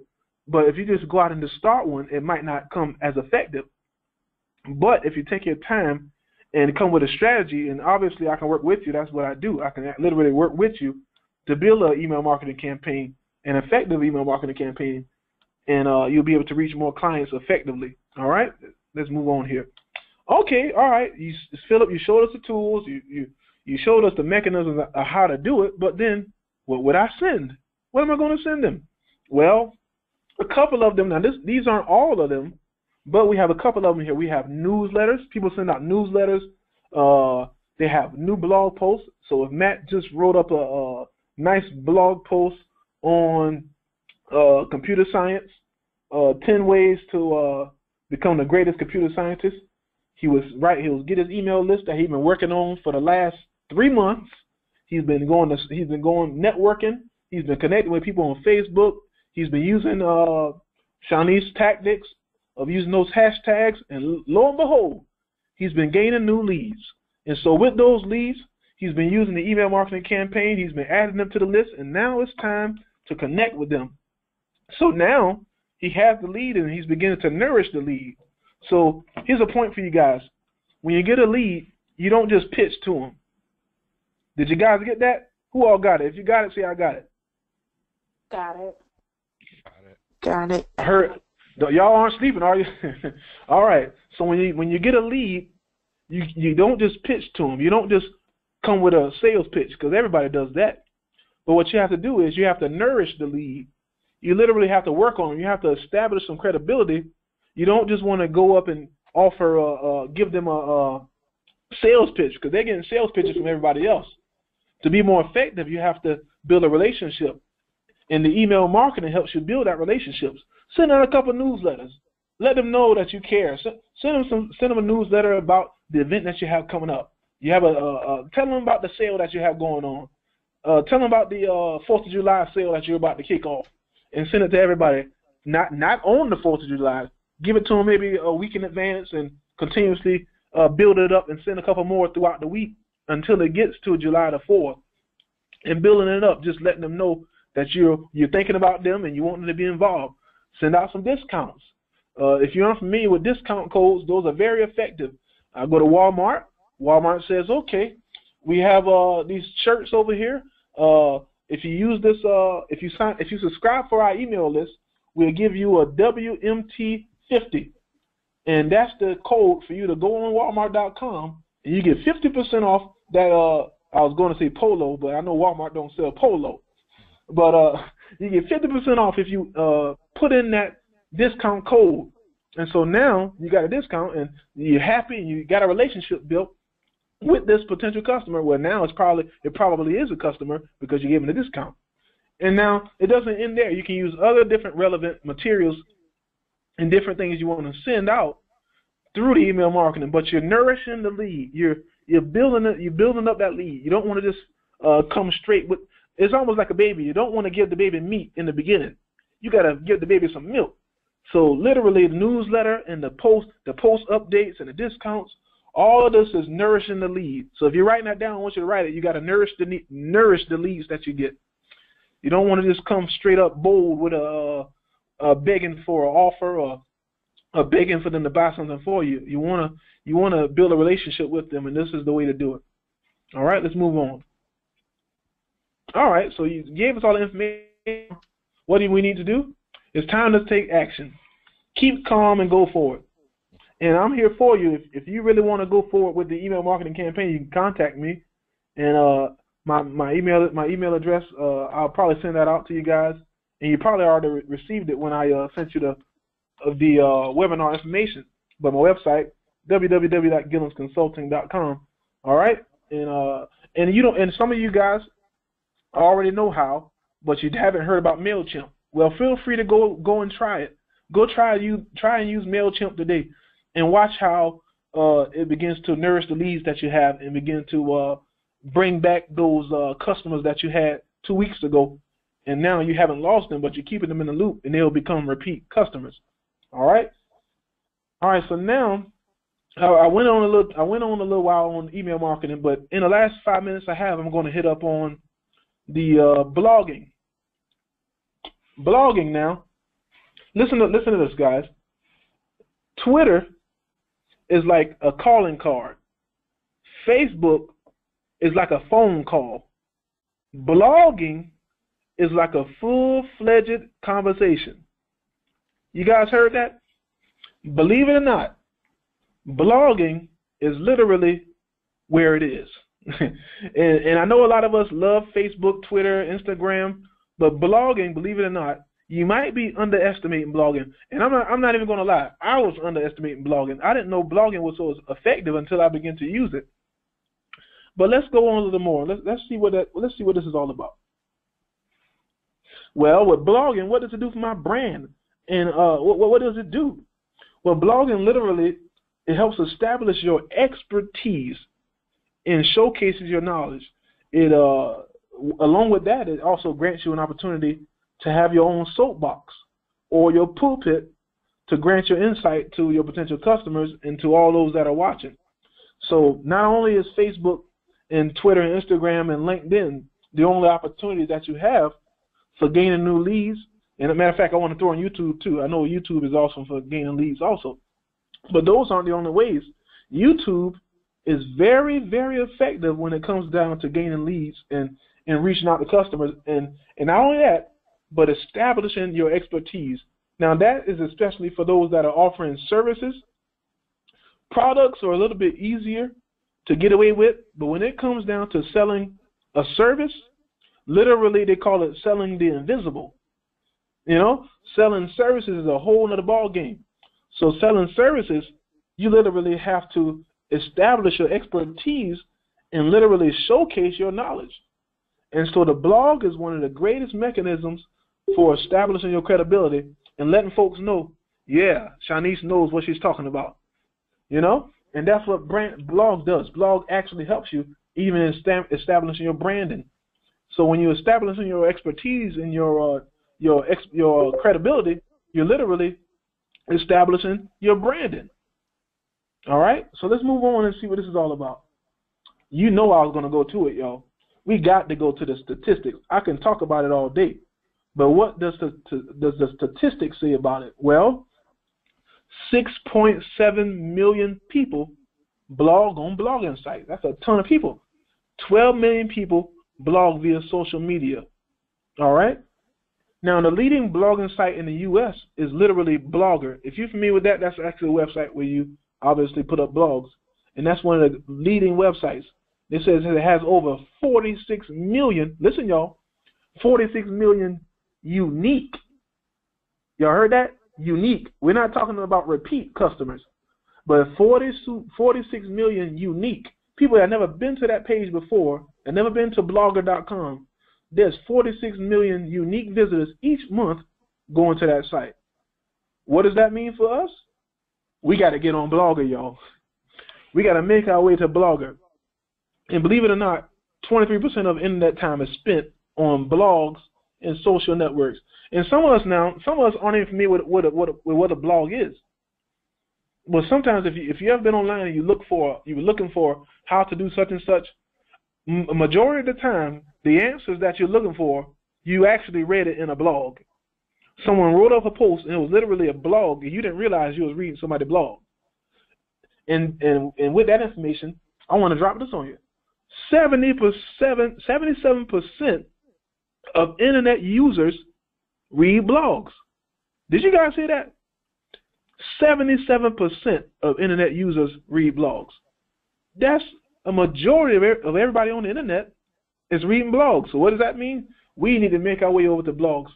But if you just go out and just start one, it might not come as effective. But if you take your time and come with a strategy, and obviously I can work with you, that's what I do. I can literally work with you to build an email marketing campaign, an effective email marketing campaign, and you'll be able to reach more clients effectively. All right? Let's move on here. Okay, all right. Philip, you showed us the tools. You showed us the mechanisms of how to do it, but then what would I send? What am I going to send them? Well, a couple of them. Now, these aren't all of them, but we have a couple of them here. We have newsletters. People send out newsletters. They have new blog posts. So if Matt just wrote up a nice blog post on computer science, 10 ways to become the greatest computer scientist, he was get his email list that he's been working on for the last 3 months. He's been going networking. He's been connecting with people on Facebook. He's been using Shanice tactics of using those hashtags, and lo and behold, he's been gaining new leads. And so with those leads, he's been using the email marketing campaign. He's been adding them to the list, and now it's time to connect with them. So now he has the lead, and he's beginning to nourish the lead. So here's a point for you guys. When you get a lead, you don't just pitch to them. Did you guys get that? Who all got it? If you got it, say I got it. Got it. Got it. I heard. Y'all aren't sleeping, are you? All right. So when you get a lead, you don't just pitch to them. You don't just come with a sales pitch, because everybody does that. But what you have to do is you have to nourish the lead. You literally have to work on them. You have to establish some credibility. You don't just want to go up and offer, give them a sales pitch, because they're getting sales pitches from everybody else. To be more effective, you have to build a relationship. And the email marketing helps you build that relationships. Send out a couple newsletters. Let them know that you care. Send them a newsletter about the event that you have coming up. You have tell them about the sale that you have going on. Tell them about the 4th of July sale that you're about to kick off, and send it to everybody. Not on the 4th of July. Give it to them maybe a week in advance, and continuously build it up, and send a couple more throughout the week until it gets to July the 4th. And building it up, just letting them know that you're thinking about them and you want them to be involved. Send out some discounts. If you're unfamiliar with discount codes, those are very effective. I go to Walmart. Walmart says, okay, we have these shirts over here. If you use this, if you subscribe for our email list, we'll give you a WMT50, and that's the code for you to go on Walmart.com, and you get 50% off that. I was going to say polo, but I know Walmart don't sell polo. But you get 50% off if you put in that discount code. And so now you got a discount, and you're happy, and you got a relationship built with this potential customer. Well, now it probably is a customer because you gave them a discount. And now it doesn't end there. You can use other different relevant materials and different things you want to send out through the email marketing. But you're nourishing the lead. You're building up that lead. You don't want to just come straight with. It's almost like a baby. You don't want to give the baby meat in the beginning. You got to give the baby some milk. So literally, the newsletter and the post updates and the discounts, all of this is nourishing the lead. So if you're writing that down, I want you to write it. You got to nourish the leads that you get. You don't want to just come straight up bold with a begging for an offer or a begging for them to buy something for you. You want to build a relationship with them, and this is the way to do it. All right, let's move on. All right, so you gave us all the information. What do we need to do? It's time to take action. Keep calm and go forward. And I'm here for you. If you really want to go forward with the email marketing campaign, you can contact me. And my email address, I'll probably send that out to you guys. And you probably already received it when I sent you the webinar information. But my website, www.gillinsconsulting.com. All right, and some of you guys already know how, but you haven't heard about MailChimp. Well, feel free to go and try it. Go try and use MailChimp today, and watch how it begins to nourish the leads that you have and begin to bring back those customers that you had 2 weeks ago, and now you haven't lost them, but you're keeping them in the loop, and they'll become repeat customers. All right. So now I went on a little while on email marketing, but in the last 5 minutes I'm going to hit up on the blogging. Blogging now. Listen to this, guys. Twitter is like a calling card. Facebook is like a phone call. Blogging is like a full-fledged conversation. You guys heard that? Believe it or not, blogging is literally where it is. and I know a lot of us love Facebook, Twitter, Instagram, but blogging, believe it or not, you might be underestimating blogging. And I'm not even going to lie. I was underestimating blogging. I didn't know blogging was so effective until I began to use it. But let's go on a little more. Let's see what this is all about. Well, with blogging, what does it do for my brand? And what does it do? Well, blogging literally, it helps establish your expertise and showcases your knowledge. It along with that, it also grants you an opportunity to have your own soapbox or your pulpit to grant your insight to your potential customers and to all those that are watching. So not only is Facebook and Twitter and Instagram and LinkedIn the only opportunity that you have for gaining new leads, and as a matter of fact, I want to throw in YouTube too. I know YouTube is awesome for gaining leads also. But those aren't the only ways. YouTube is very, very effective when it comes down to gaining leads and reaching out to customers. And not only that, but establishing your expertise. Now, that is especially for those that are offering services. Products are a little bit easier to get away with, but when it comes down to selling a service, literally they call it selling the invisible. You know, selling services is a whole other ball game. So selling services, you literally have to establish your expertise and literally showcase your knowledge. And so the blog is one of the greatest mechanisms for establishing your credibility and letting folks know, yeah, Shanice knows what she's talking about. You know? And that's what blog does. Blog actually helps you even in establishing your branding. So when you're establishing your expertise and your credibility, you're literally establishing your branding. All right? So let's move on and see what this is all about. You know I was going to go to it, y'all. We got to go to the statistics. I can talk about it all day. But what does the statistics say about it? Well, 6.7 million people blog on blogging sites. That's a ton of people. 12 million people blog via social media. All right? Now, the leading blogging site in the U.S. is literally Blogger. If you're familiar with that, that's actually a website where you obviously put up blogs. And that's one of the leading websites. It says it has over 46 million, listen, y'all, 46 million unique. Y'all heard that? Unique. We're not talking about repeat customers, but 46 million unique people that have never been to that page before and never been to blogger.com. There's 46 million unique visitors each month going to that site. What does that mean for us? We got to get on Blogger, y'all. We got to make our way to Blogger. And believe it or not, 23% of internet time is spent on blogs and social networks. And some of us aren't even familiar with what a blog is. But sometimes if you ever been online and you were looking for how to do such and such, a majority of the time, the answers that you're looking for, you actually read it in a blog. Someone wrote up a post and it was literally a blog, and you didn't realize you was reading somebody's blog. And with that information, I want to drop this on you. 77% of internet users read blogs. Did you guys hear that? 77% of internet users read blogs. That's a majority of everybody on the internet is reading blogs. So what does that mean? We need to make our way over to blogs.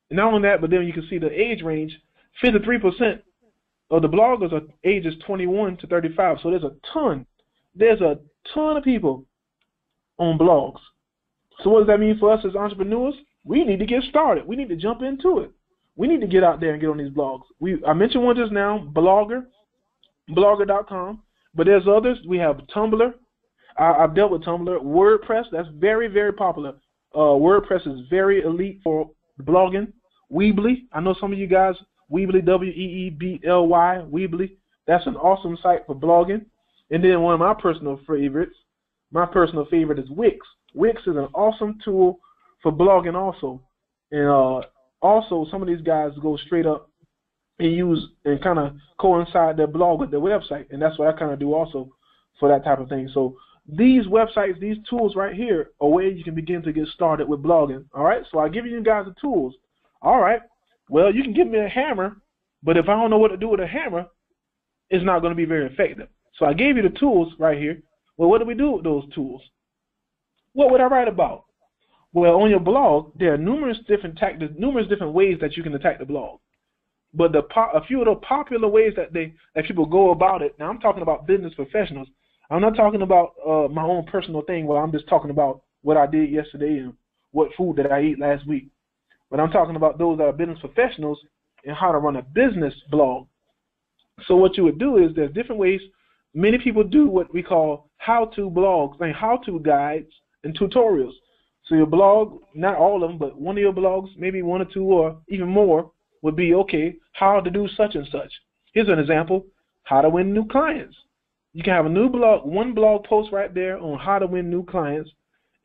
And not only that, but then you can see the age range. 53% of the bloggers are ages 21 to 35. So there's a ton of people on blogs. So what does that mean for us as entrepreneurs? We need to get started. We need to jump into it. We need to get out there and get on these blogs. I mentioned one just now, blogger.com, but there's others. We have Tumblr. I've dealt with Tumblr. WordPress, that's very, very popular. WordPress is very elite for blogging. Weebly, I know some of you guys, Weebly, W-E-E-B-L-Y, Weebly. That's an awesome site for blogging. And then one of my personal favorites, is Wix. Wix is an awesome tool for blogging also. And also some of these guys go straight up and use and kind of coincide their blog with their website. And that's what I kind of do also for that type of thing. So these websites, these tools right here are where you can begin to get started with blogging. All right, so I give you guys the tools. All right, well, you can give me a hammer, but if I don't know what to do with a hammer, it's not going to be very effective. So I gave you the tools right here. Well, what do we do with those tools? What would I write about? Well, on your blog, there are numerous different ways that you can attack the blog. But a few of the popular ways that people go about it. Now, I'm talking about business professionals. I'm not talking about my own personal thing where I'm just talking about what I did yesterday and what food that I ate last week. But I'm talking about those that are business professionals and how to run a business blog. So what you would do is there's different ways. Many people do what we call how-to blogs, like how-to guides and tutorials. So your blog, not all of them, but one of your blogs, maybe one or two or even more, would be, okay, how to do such and such. Here's an example, how to win new clients. You can have a new blog, one blog post right there on how to win new clients.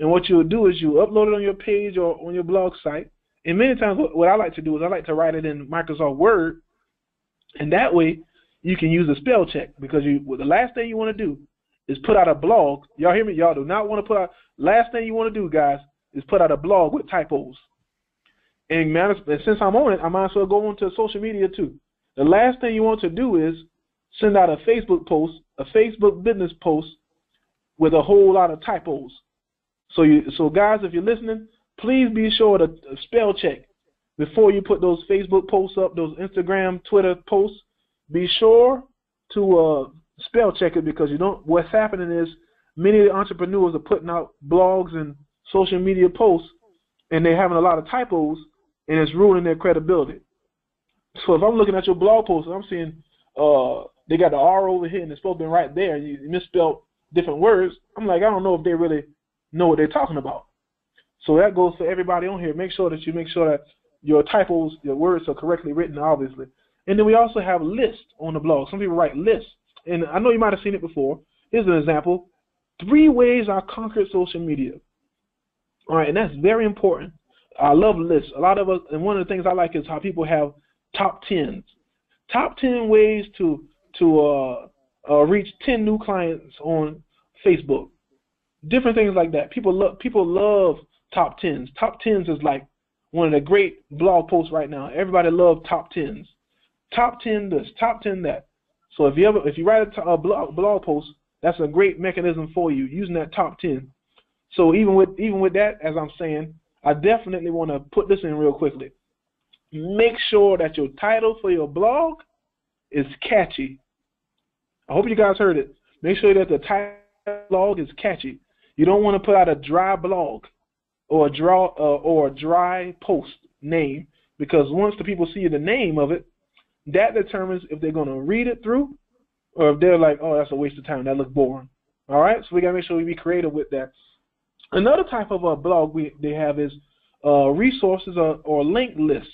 And what you'll do is you upload it on your page or on your blog site. And many times what I like to do is I like to write it in Microsoft Word. And that way you can use a spell check, because the last thing you want to do is put out a blog. Y'all hear me? Y'all do not want to put out. Last thing you want to do, guys, is put out a blog with typos. And since I'm on it, I might as well go on to social media too. The last thing you want to do is send out a Facebook post, a Facebook business post with a whole lot of typos. So guys, if you're listening, please be sure to spell check before you put those Facebook posts up, those Instagram, Twitter posts. Be sure to spell check it, because what's happening is many of the entrepreneurs are putting out blogs and social media posts, and they're having a lot of typos, and it's ruining their credibility. So if I'm looking at your blog post and I'm seeing they got the R over here and it's supposed to be right there, and you misspelled different words, I'm like, I don't know if they really know what they're talking about. So that goes for everybody on here. Make sure that your typos, your words are correctly written, obviously. And then we also have lists on the blog. Some people write lists. And I know you might have seen it before. Here's an example. 3 ways I conquered social media. All right, and that's very important. I love lists. A lot of us, and one of the things I like is how people have top 10s. Top 10 ways to reach 10 new clients on Facebook. Different things like that. People love top 10s. Top 10s is like one of the great blog posts right now. Everybody loves top 10s. Top 10 this, top 10 that. So if you write a blog post, that's a great mechanism for you, using that top 10. So even with that, as I'm saying, I definitely want to put this in real quickly. Make sure that your title for your blog is catchy. I hope you guys heard it. Make sure that the title of the blog is catchy. You don't want to put out a dry blog or a dry post name, because once the people see the name of it, that determines if they're going to read it through, or if they're like, oh, that's a waste of time, that looks boring. All right, so we got to make sure we be creative with that. Another type of a blog they have is resources or link lists.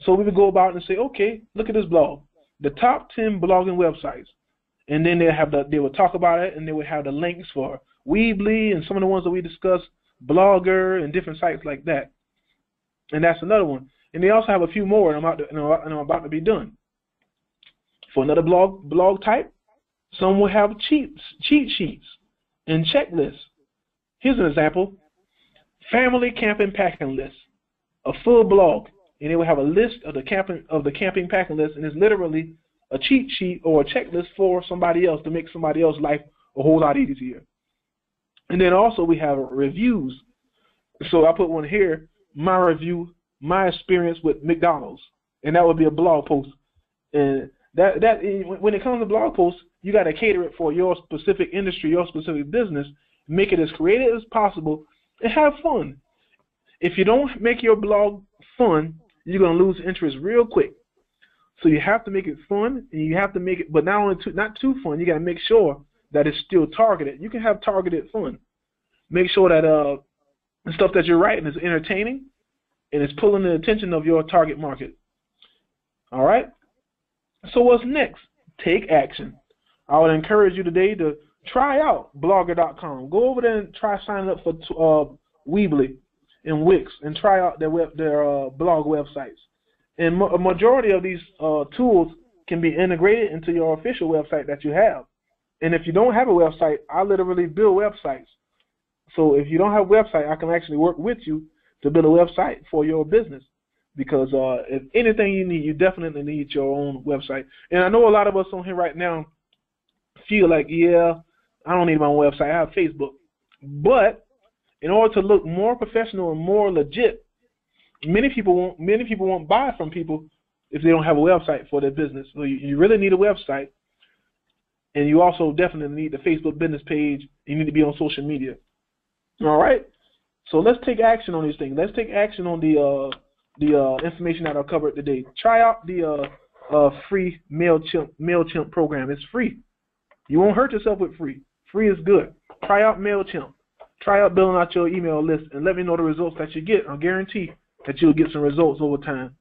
So we would go about and say, okay, look at this blog, the top 10 blogging websites, and then they would talk about it, and they would have the links for Weebly and some of the ones that we discussed, Blogger and different sites like that. And that's another one. And they also have a few more, and I'm about to be done. For another blog type, some will have cheat sheets and checklists. Here's an example: family camping packing list, a full blog, and it will have a list of the camping packing list, and it's literally a cheat sheet or a checklist for somebody else to make somebody else's life a whole lot easier. And then also we have reviews. So I put one here: my review, my experience with McDonald's, and that would be a blog post. And that when it comes to blog posts, you got to cater it for your specific industry, your specific business. Make it as creative as possible and have fun. If you don't make your blog fun, you're going to lose interest real quick. So you have to make it fun, and you have to make it, but not too fun. You got to make sure that it's still targeted. You can have targeted fun. Make sure that the stuff that you're writing is entertaining and it's pulling the attention of your target market. All right? So what's next? Take action. I would encourage you today to try out Blogger.com. Go over there and try signing up for Weebly and Wix and try out their blog websites. And a majority of these tools can be integrated into your official website that you have. And if you don't have a website, I literally build websites. So if you don't have a website, I can actually work with you to build a website for your business. Because if anything you need, you definitely need your own website. And I know a lot of us on here right now feel like, yeah, I don't need my own website. I have Facebook. But in order to look more professional and more legit, many people won't buy from people if they don't have a website for their business. So you really need a website, and you also definitely need the Facebook business page. You need to be on social media. All right. So let's take action on these things. Let's take action on the information that I covered today. Try out the free MailChimp program. It's free. You won't hurt yourself with free. Free is good. Try out MailChimp. Try out building out your email list and let me know the results that you get. I guarantee that you'll get some results over time.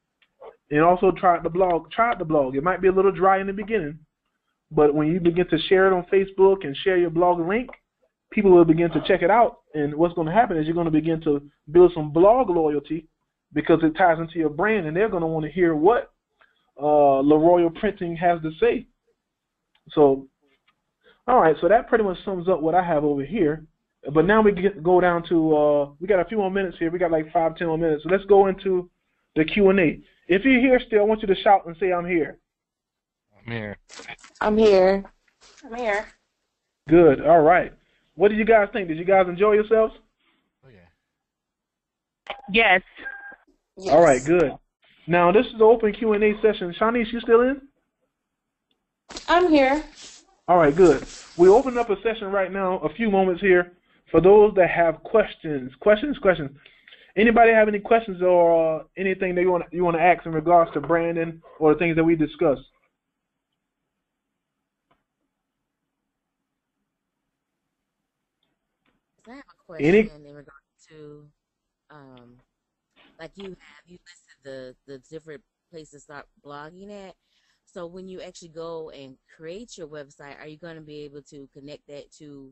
And also try out the blog. Try out the blog. It might be a little dry in the beginning, but when you begin to share it on Facebook and share your blog link, people will begin to check it out. And what's going to happen is you're going to begin to build some blog loyalty because it ties into your brand, and they're going to want to hear what LaRoyal Printing has to say. So All right, so that pretty much sums up what I have over here. But now go down to we got a few more minutes here. We got like 5, 10 more minutes. So let's go into the Q&A. If you're here still, I want you to shout and say I'm here. I'm here. I'm here. I'm here. Good. All right. What did you guys think? Did you guys enjoy yourselves? Oh yeah. Yes. Yes. All right. Good. Now this is the open Q&A session. Shanice, you still in? I'm here. All right. Good. We open up a session right now. A few moments here for those that have questions. Questions. Anybody have any questions or anything that you want to ask in regards to branding or the things that we discussed? I have a question Any? in regard to, like you listed the different places to start blogging at. So when you actually go and create your website, are you going to be able to connect that to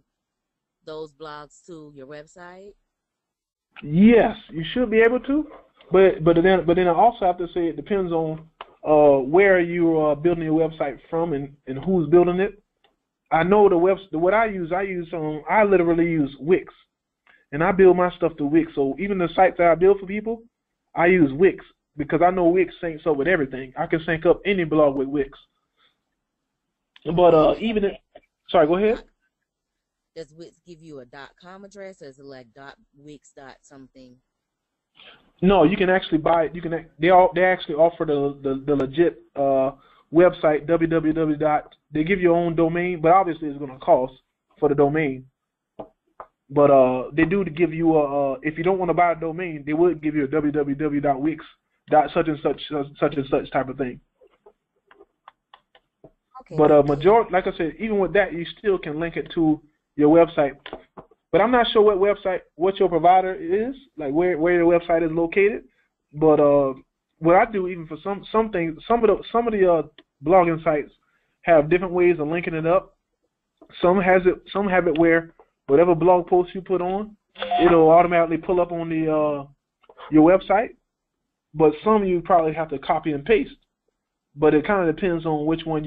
those blogs to your website? Yes, you should be able to, but then I also have to say it depends on where you are building your website from and who's building it. I know what I literally use Wix, and I build my stuff through Wix. So even the sites that I build for people, I use Wix because I know Wix syncs up with everything. I can sync up any blog with Wix. But sorry, go ahead. Does Wix give you a .com address, or is it like .wix something? No, you can actually buy it. They actually offer the legit website www. They give you your own domain, but obviously it's going to cost for the domain. But they do give you if you don't want to buy a domain, they would give you a www.wix. such and such type of thing. Okay. But like I said, even with that, you still can link it to your website. But I'm not sure what your provider is, like where your website is located. But what I do, even for some of the blogging sites have different ways of linking it up. Some have it where whatever blog post you put on, it'll automatically pull up on the your website. But some you probably have to copy and paste. But it kind of depends on which one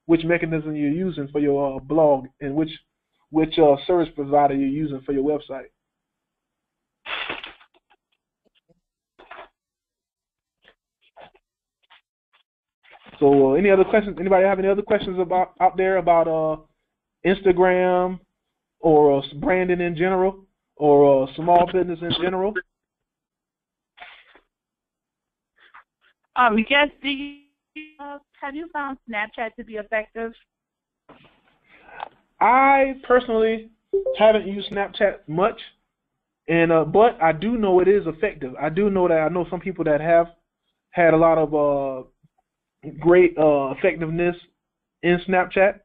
which mechanism you're using for your blog and which service provider you're using for your website. So any other questions? Anybody have any other questions out there about Instagram or branding in general or small business in general? Yes. Have you found Snapchat to be effective? I personally haven't used Snapchat much, and but I do know it is effective. I know some people that have had a lot of great effectiveness in Snapchat,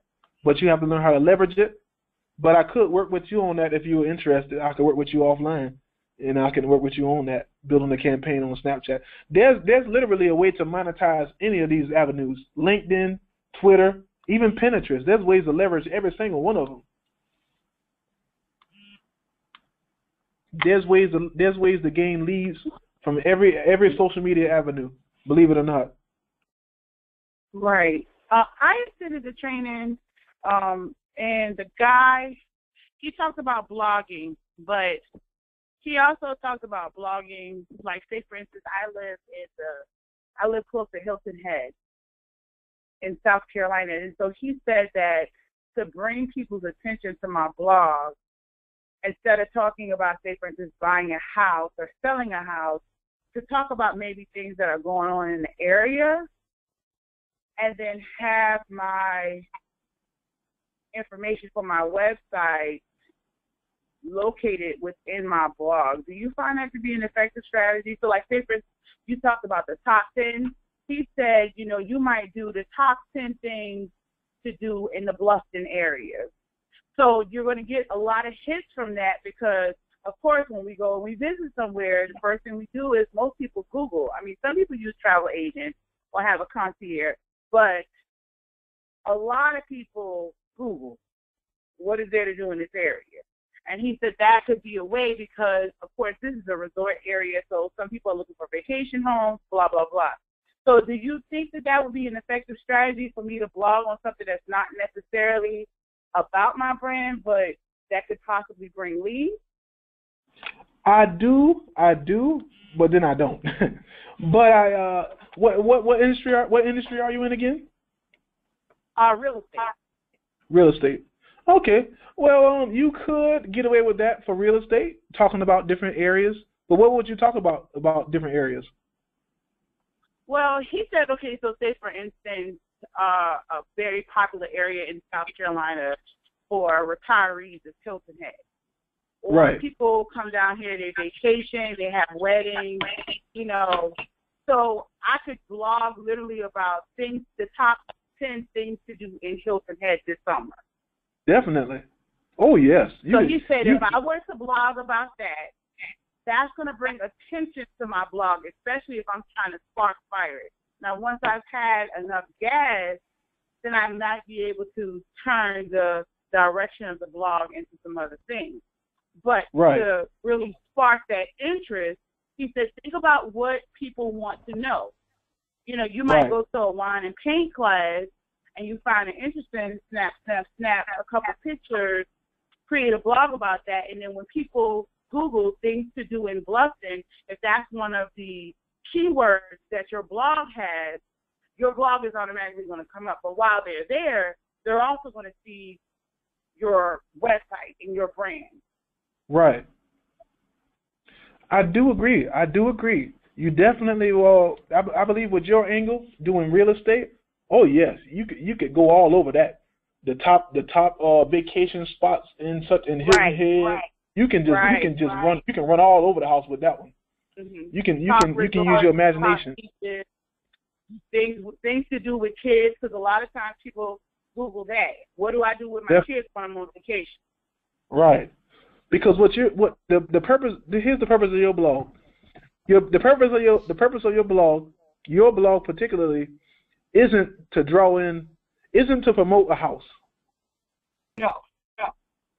but you have to learn how to leverage it. But I could work with you on that if you were interested. I could work with you offline, and I can work with you on that, building a campaign on Snapchat. There's literally a way to monetize any of these avenues: LinkedIn, Twitter, even Pinterest. There's ways to leverage every single one of them. There's ways to gain leads from every social media avenue. Believe it or not. Right. I attended the training, and the guy, he talked about blogging, but he also talked about blogging, like, say, for instance, I live close to Hilton Head in South Carolina, and so he said that to bring people's attention to my blog, instead of talking about, say, for instance, buying a house or selling a house, to talk about maybe things that are going on in the area, and then have my information for my website located within my blog. Do you find that to be an effective strategy? So, like, say, for instance, you talked about the top 10. He said, you might do the top 10 things to do in the Bluffton area. So you're going to get a lot of hits from that because, of course, when we go and we visit somewhere, the first thing we do is most people Google. I mean, some people use travel agents or have a concierge, but a lot of people Google, what is there to do in this area? And he said that could be a way because, of course, this is a resort area, so some people are looking for vacation homes, blah, blah, blah. So do you think that that would be an effective strategy for me to blog on something that's not necessarily about my brand, but that could possibly bring leads? I do, but then I don't. But what industry are you in again? Real estate. Real estate. Okay. Well, you could get away with that for real estate, talking about different areas. But what would you talk about different areas? Well, he said, okay, so say for instance, a very popular area in South Carolina for retirees is Hilton Head. Or Right. people come down here, they vacation, they have weddings, you know. So I could blog literally about things, the top 10 things to do in Hilton Head this summer. Definitely. Oh, yes. So he said if I were to blog about that, that's going to bring attention to my blog, especially if I'm trying to spark fire it. Now, once I've had enough gas, then I might be able to turn the direction of the blog into some other things. But Right. to really spark that interest, he said, think about what people want to know. You know, you might Right. go to a wine and paint class and you find it interesting, snap a couple pictures, create a blog about that, and then when people Google things to do in Bluffton, if that's one of the keywords that your blog has, your blog is automatically going to come up. But while they're there, they're also going to see your website and your brand. Right. I do agree. You definitely will. I believe with your angle doing real estate. Oh yes, you could go all over that. The top vacation spots in Hilton Head. Right. You can run all over the house with that one. Mm-hmm. You can use your imagination. Things to do with kids, because a lot of times people Google that. What do I do with my kids when I'm on vacation? Right. Because the purpose, here's the purpose of your blog. The purpose of your blog particularly isn't to promote a house. No.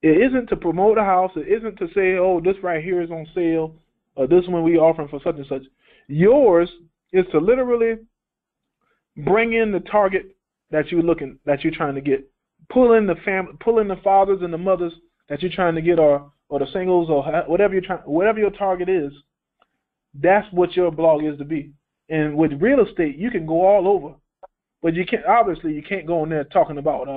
It isn't to promote a house. It isn't to say, oh, this right here is on sale, or this one we offering for such and such. Yours is to literally bring in the target that you're trying to get. Pull in the fathers and the mothers that you're trying to get, or the singles, or whatever your target is. That's what your blog is to be. And with real estate, you can go all over, but you can't go in there talking about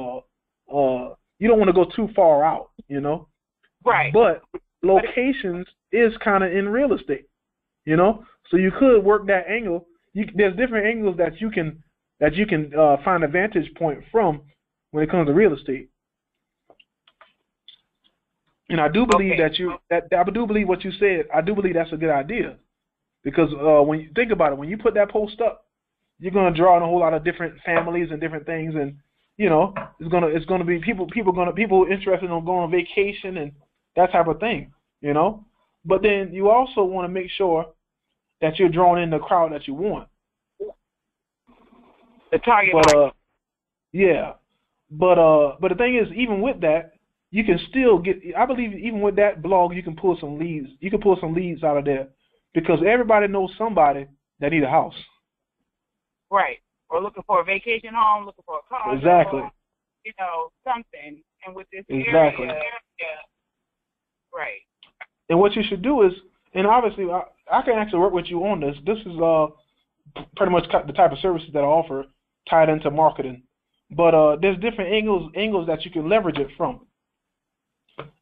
you don't want to go too far out, you know. Right. But locations is kind of in real estate, you know. So you could work that angle. There's different angles that you can find a vantage point from when it comes to real estate. And I do believe I do believe what you said. I do believe that's a good idea, because when you think about it, when you put that post up, you're gonna draw in a whole lot of different families and different things, and you know it's gonna be people interested in going on vacation and that type of thing, you know. But then you also want to make sure that you're drawing in the crowd that you want. The target. But yeah. But the thing is, even with that, you can still get. I believe even with that blog, you can pull some leads. You can pull some leads out of there, because everybody knows somebody that need a house. Right. Or looking for a vacation home, looking for a car. Exactly. You know, something. And with this exactly. area, right. And what you should do is, and obviously, I can actually work with you on this. This is pretty much the type of services that I offer, tied into marketing. But there's different angles that you can leverage it from.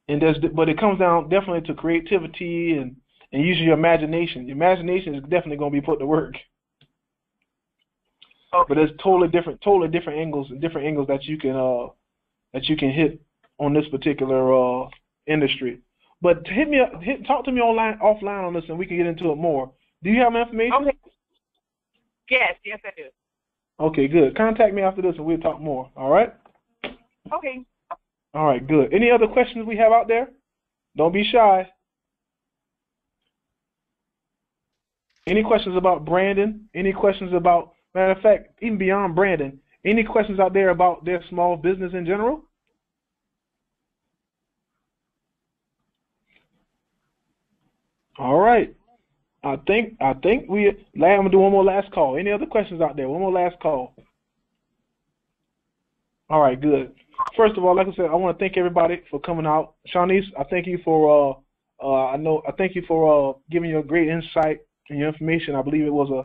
And but it comes down definitely to creativity and using your imagination. Your imagination is definitely going to be put to work. Okay. But there's totally different angles that you can hit on this particular industry. But talk to me offline on this, and we can get into it more. Do you have my information? Okay. Yes, I do. Okay, good. Contact me after this, and we'll talk more. All right? Okay. All right, good. Any other questions we have out there? Don't be shy. Any questions about branding? Any questions about, matter of fact, even beyond branding, any questions out there about their small business in general? All right. I think I'm gonna do one more last call. Any other questions out there? One more last call. All right, good. First of all, like I said, I want to thank everybody for coming out. Shanice, I thank you for I thank you for giving your great insight and your information. I believe it was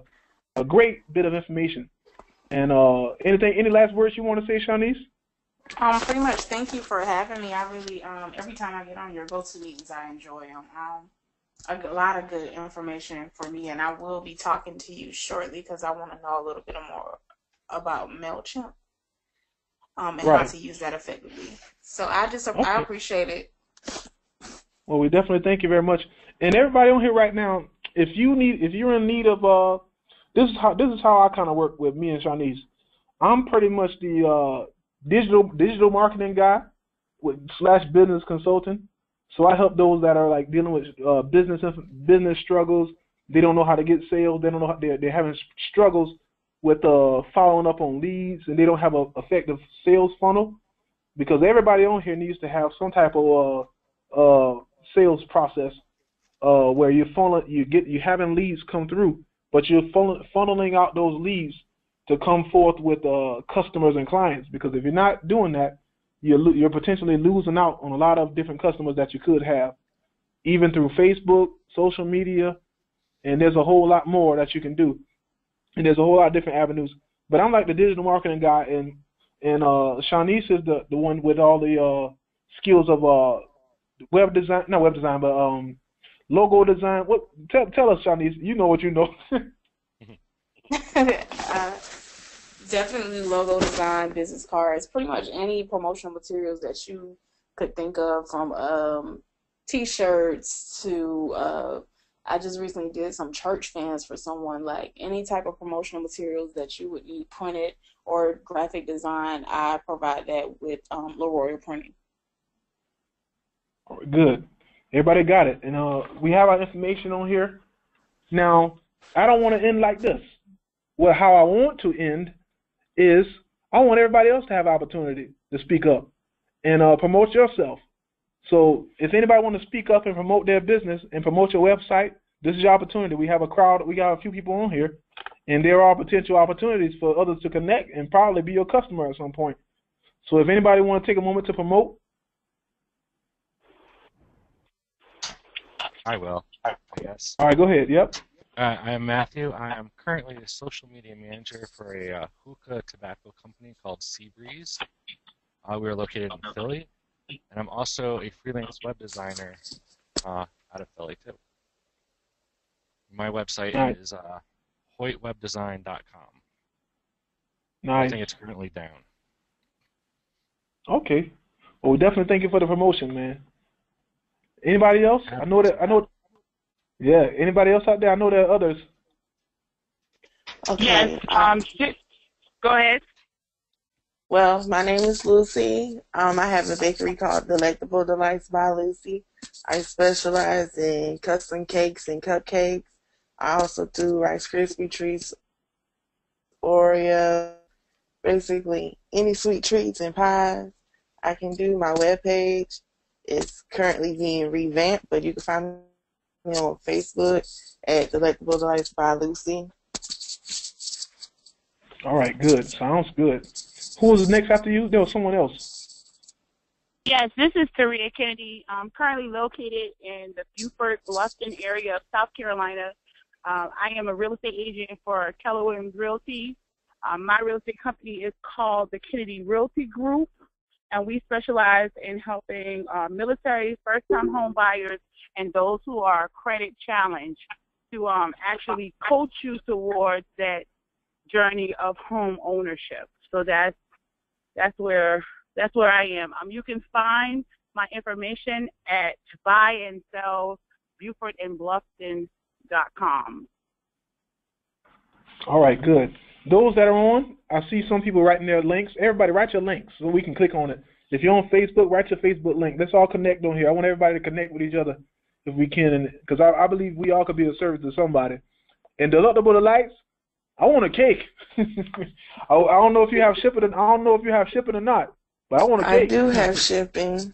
a great bit of information. And any last words you want to say, Shanice? Pretty much. Thank you for having me. I really, every time I get on your go-to meetings, I enjoy them. A lot of good information for me, and I will be talking to you shortly because I want to know a little bit more about MailChimp, and how to use that effectively. So I appreciate it. Well, we definitely thank you very much. And everybody on here right now, if you're in need of this is how I kind of work with me and Shanice. I'm pretty much the digital marketing guy / business consultant. So I help those that are like dealing with business struggles. They don't know how to get sales. They don't know they're having struggles with following up on leads, and they don't have an effective sales funnel, because everybody on here needs to have some type of sales process where you're having leads come through, but you're funneling out those leads to come forth with customers and clients. Because if you're not doing that, you're potentially losing out on a lot of different customers that you could have, even through Facebook, social media, and there's a whole lot more that you can do. And there's a whole lot of different avenues. But I'm like the digital marketing guy, and Shanice is the one with all the skills of web design, not web design, but logo design. Tell us, Shanice, you know what you know. Definitely logo design, business cards, pretty much any promotional materials that you could think of, from T-shirts to I just recently did some church fans for someone. Like any type of promotional materials that you would need printed or graphic design, I provide that with Leroy Printing. Good. Everybody got it. And we have our information on here. Now, I don't want to end like this. Well, how I want to end is I want everybody else to have opportunity to speak up and promote yourself. So if anybody wants to speak up and promote their business and promote your website, this is your opportunity. We have a crowd. We got a few people on here, and there are potential opportunities for others to connect and probably be your customer at some point. So if anybody wants to take a moment to promote. I will, I guess. All right, go ahead. Yep. I am Matthew. I am currently the social media manager for a hookah tobacco company called Seabreeze. We are located in Philly, and I'm also a freelance web designer out of Philly too. My website is hoytwebdesign.com. Nice. I think it's currently down. Okay. Well, we definitely thank you for the promotion, man. Anybody else? I know. Yeah. Anybody else out there? I know there are others. Okay. Yes. Go ahead. Well, my name is Lucy. I have a bakery called Delectable Delights by Lucy. I specialize in custom cakes and cupcakes. I also do Rice Krispie treats, Oreo, basically any sweet treats and pies. I can do. My webpage is currently being revamped, but you can find me on Facebook at Delectable Delights by Lucy. All right, good. Sounds good. Who was next after you? There was someone else. Yes, this is Taria Kennedy. I'm currently located in the Beaufort, Bluffton area of South Carolina. I am a real estate agent for Keller Williams Realty. My real estate company is called the Kennedy Realty Group, and we specialize in helping military, first-time home buyers, and those who are credit challenged to actually coach you towards that journey of home ownership. So that's where I am. You can find my information at buyandsellBeaufortandBluffton.com. All right, good. Those that are on, I see some people writing their links. Everybody write your links so we can click on it. If you're on Facebook, write your Facebook link. Let's all connect on here. I want everybody to connect with each other if we can, because I believe we all could be of service to somebody. And Delectable Delights, I want a cake. I don't know if you have shipping. I don't know if you have shipping or not, but I want a cake. I do have shipping.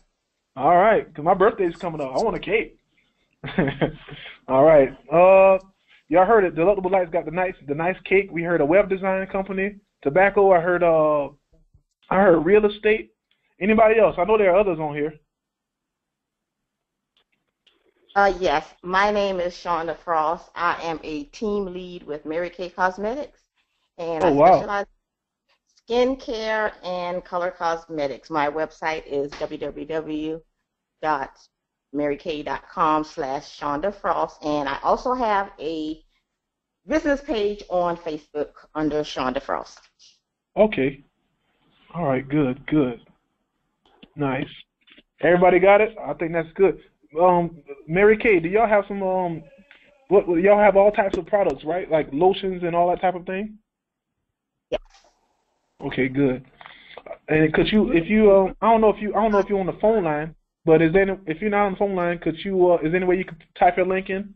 All right, because my birthday's coming up. I want a cake. All right. Y'all heard it. Delectable Lights got the nice cake. We heard a web design company. Tobacco. I heard real estate. Anybody else? I know there are others on here. Yes, my name is Shonda Frost. I am a team lead with Mary Kay Cosmetics, and Oh I wow. specialize in skincare and color cosmetics. My website is www.marykay.com/Shonda Frost, and I also have a business page on Facebook under Shonda Frost. Okay. All right. Good. Nice. Everybody got it? I think that's good. Mary Kay, do y'all have some what y'all have all types of products, right? Like lotions and all that type of thing? Yes. Okay, good. And could you, if you, I don't know if you're on the phone line, but if you're not on the phone line, could you, is there any way you could type your link in?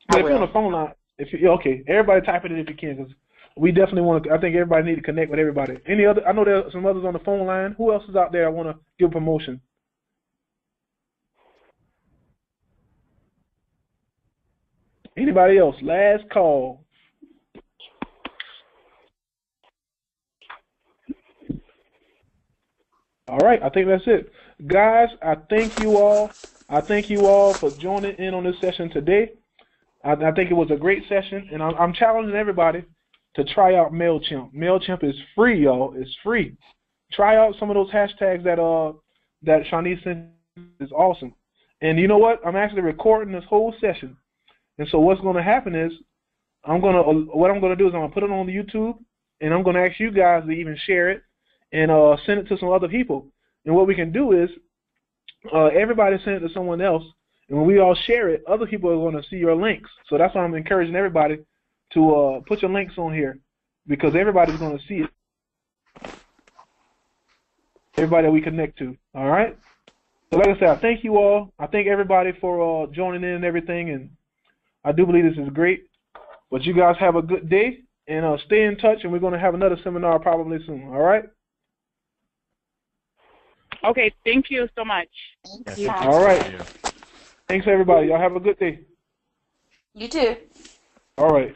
But if you're on the phone line, okay, everybody type it in if you can, because we definitely want to. I think everybody need to connect with everybody. Any other? I know there are some others on the phone line. Who else is out there? I want to give a promotion. Anybody else? Last call. All right, I think that's it. Guys, I thank you all. I thank you all for joining in on this session today. I think it was a great session, and I'm challenging everybody to try out MailChimp. MailChimp is free, y'all. It's free. Try out some of those hashtags that Shanice sent. Is awesome. And you know what? I'm actually recording this whole session. And so what's going to happen is what I'm going to do is I'm going to put it on YouTube, and I'm going to ask you guys to even share it and send it to some other people. And what we can do is everybody send it to someone else, and when we all share it, other people are going to see your links. So that's why I'm encouraging everybody to put your links on here, because everybody's going to see it. Everybody that we connect to. All right? So like I said, I thank you all. I thank everybody for joining in and everything, and I do believe this is great. But you guys have a good day, and stay in touch, and we're going to have another seminar probably soon. All right? Okay, thank you so much. Thank you. All right. Thanks, everybody. Y'all have a good day. You too. All right.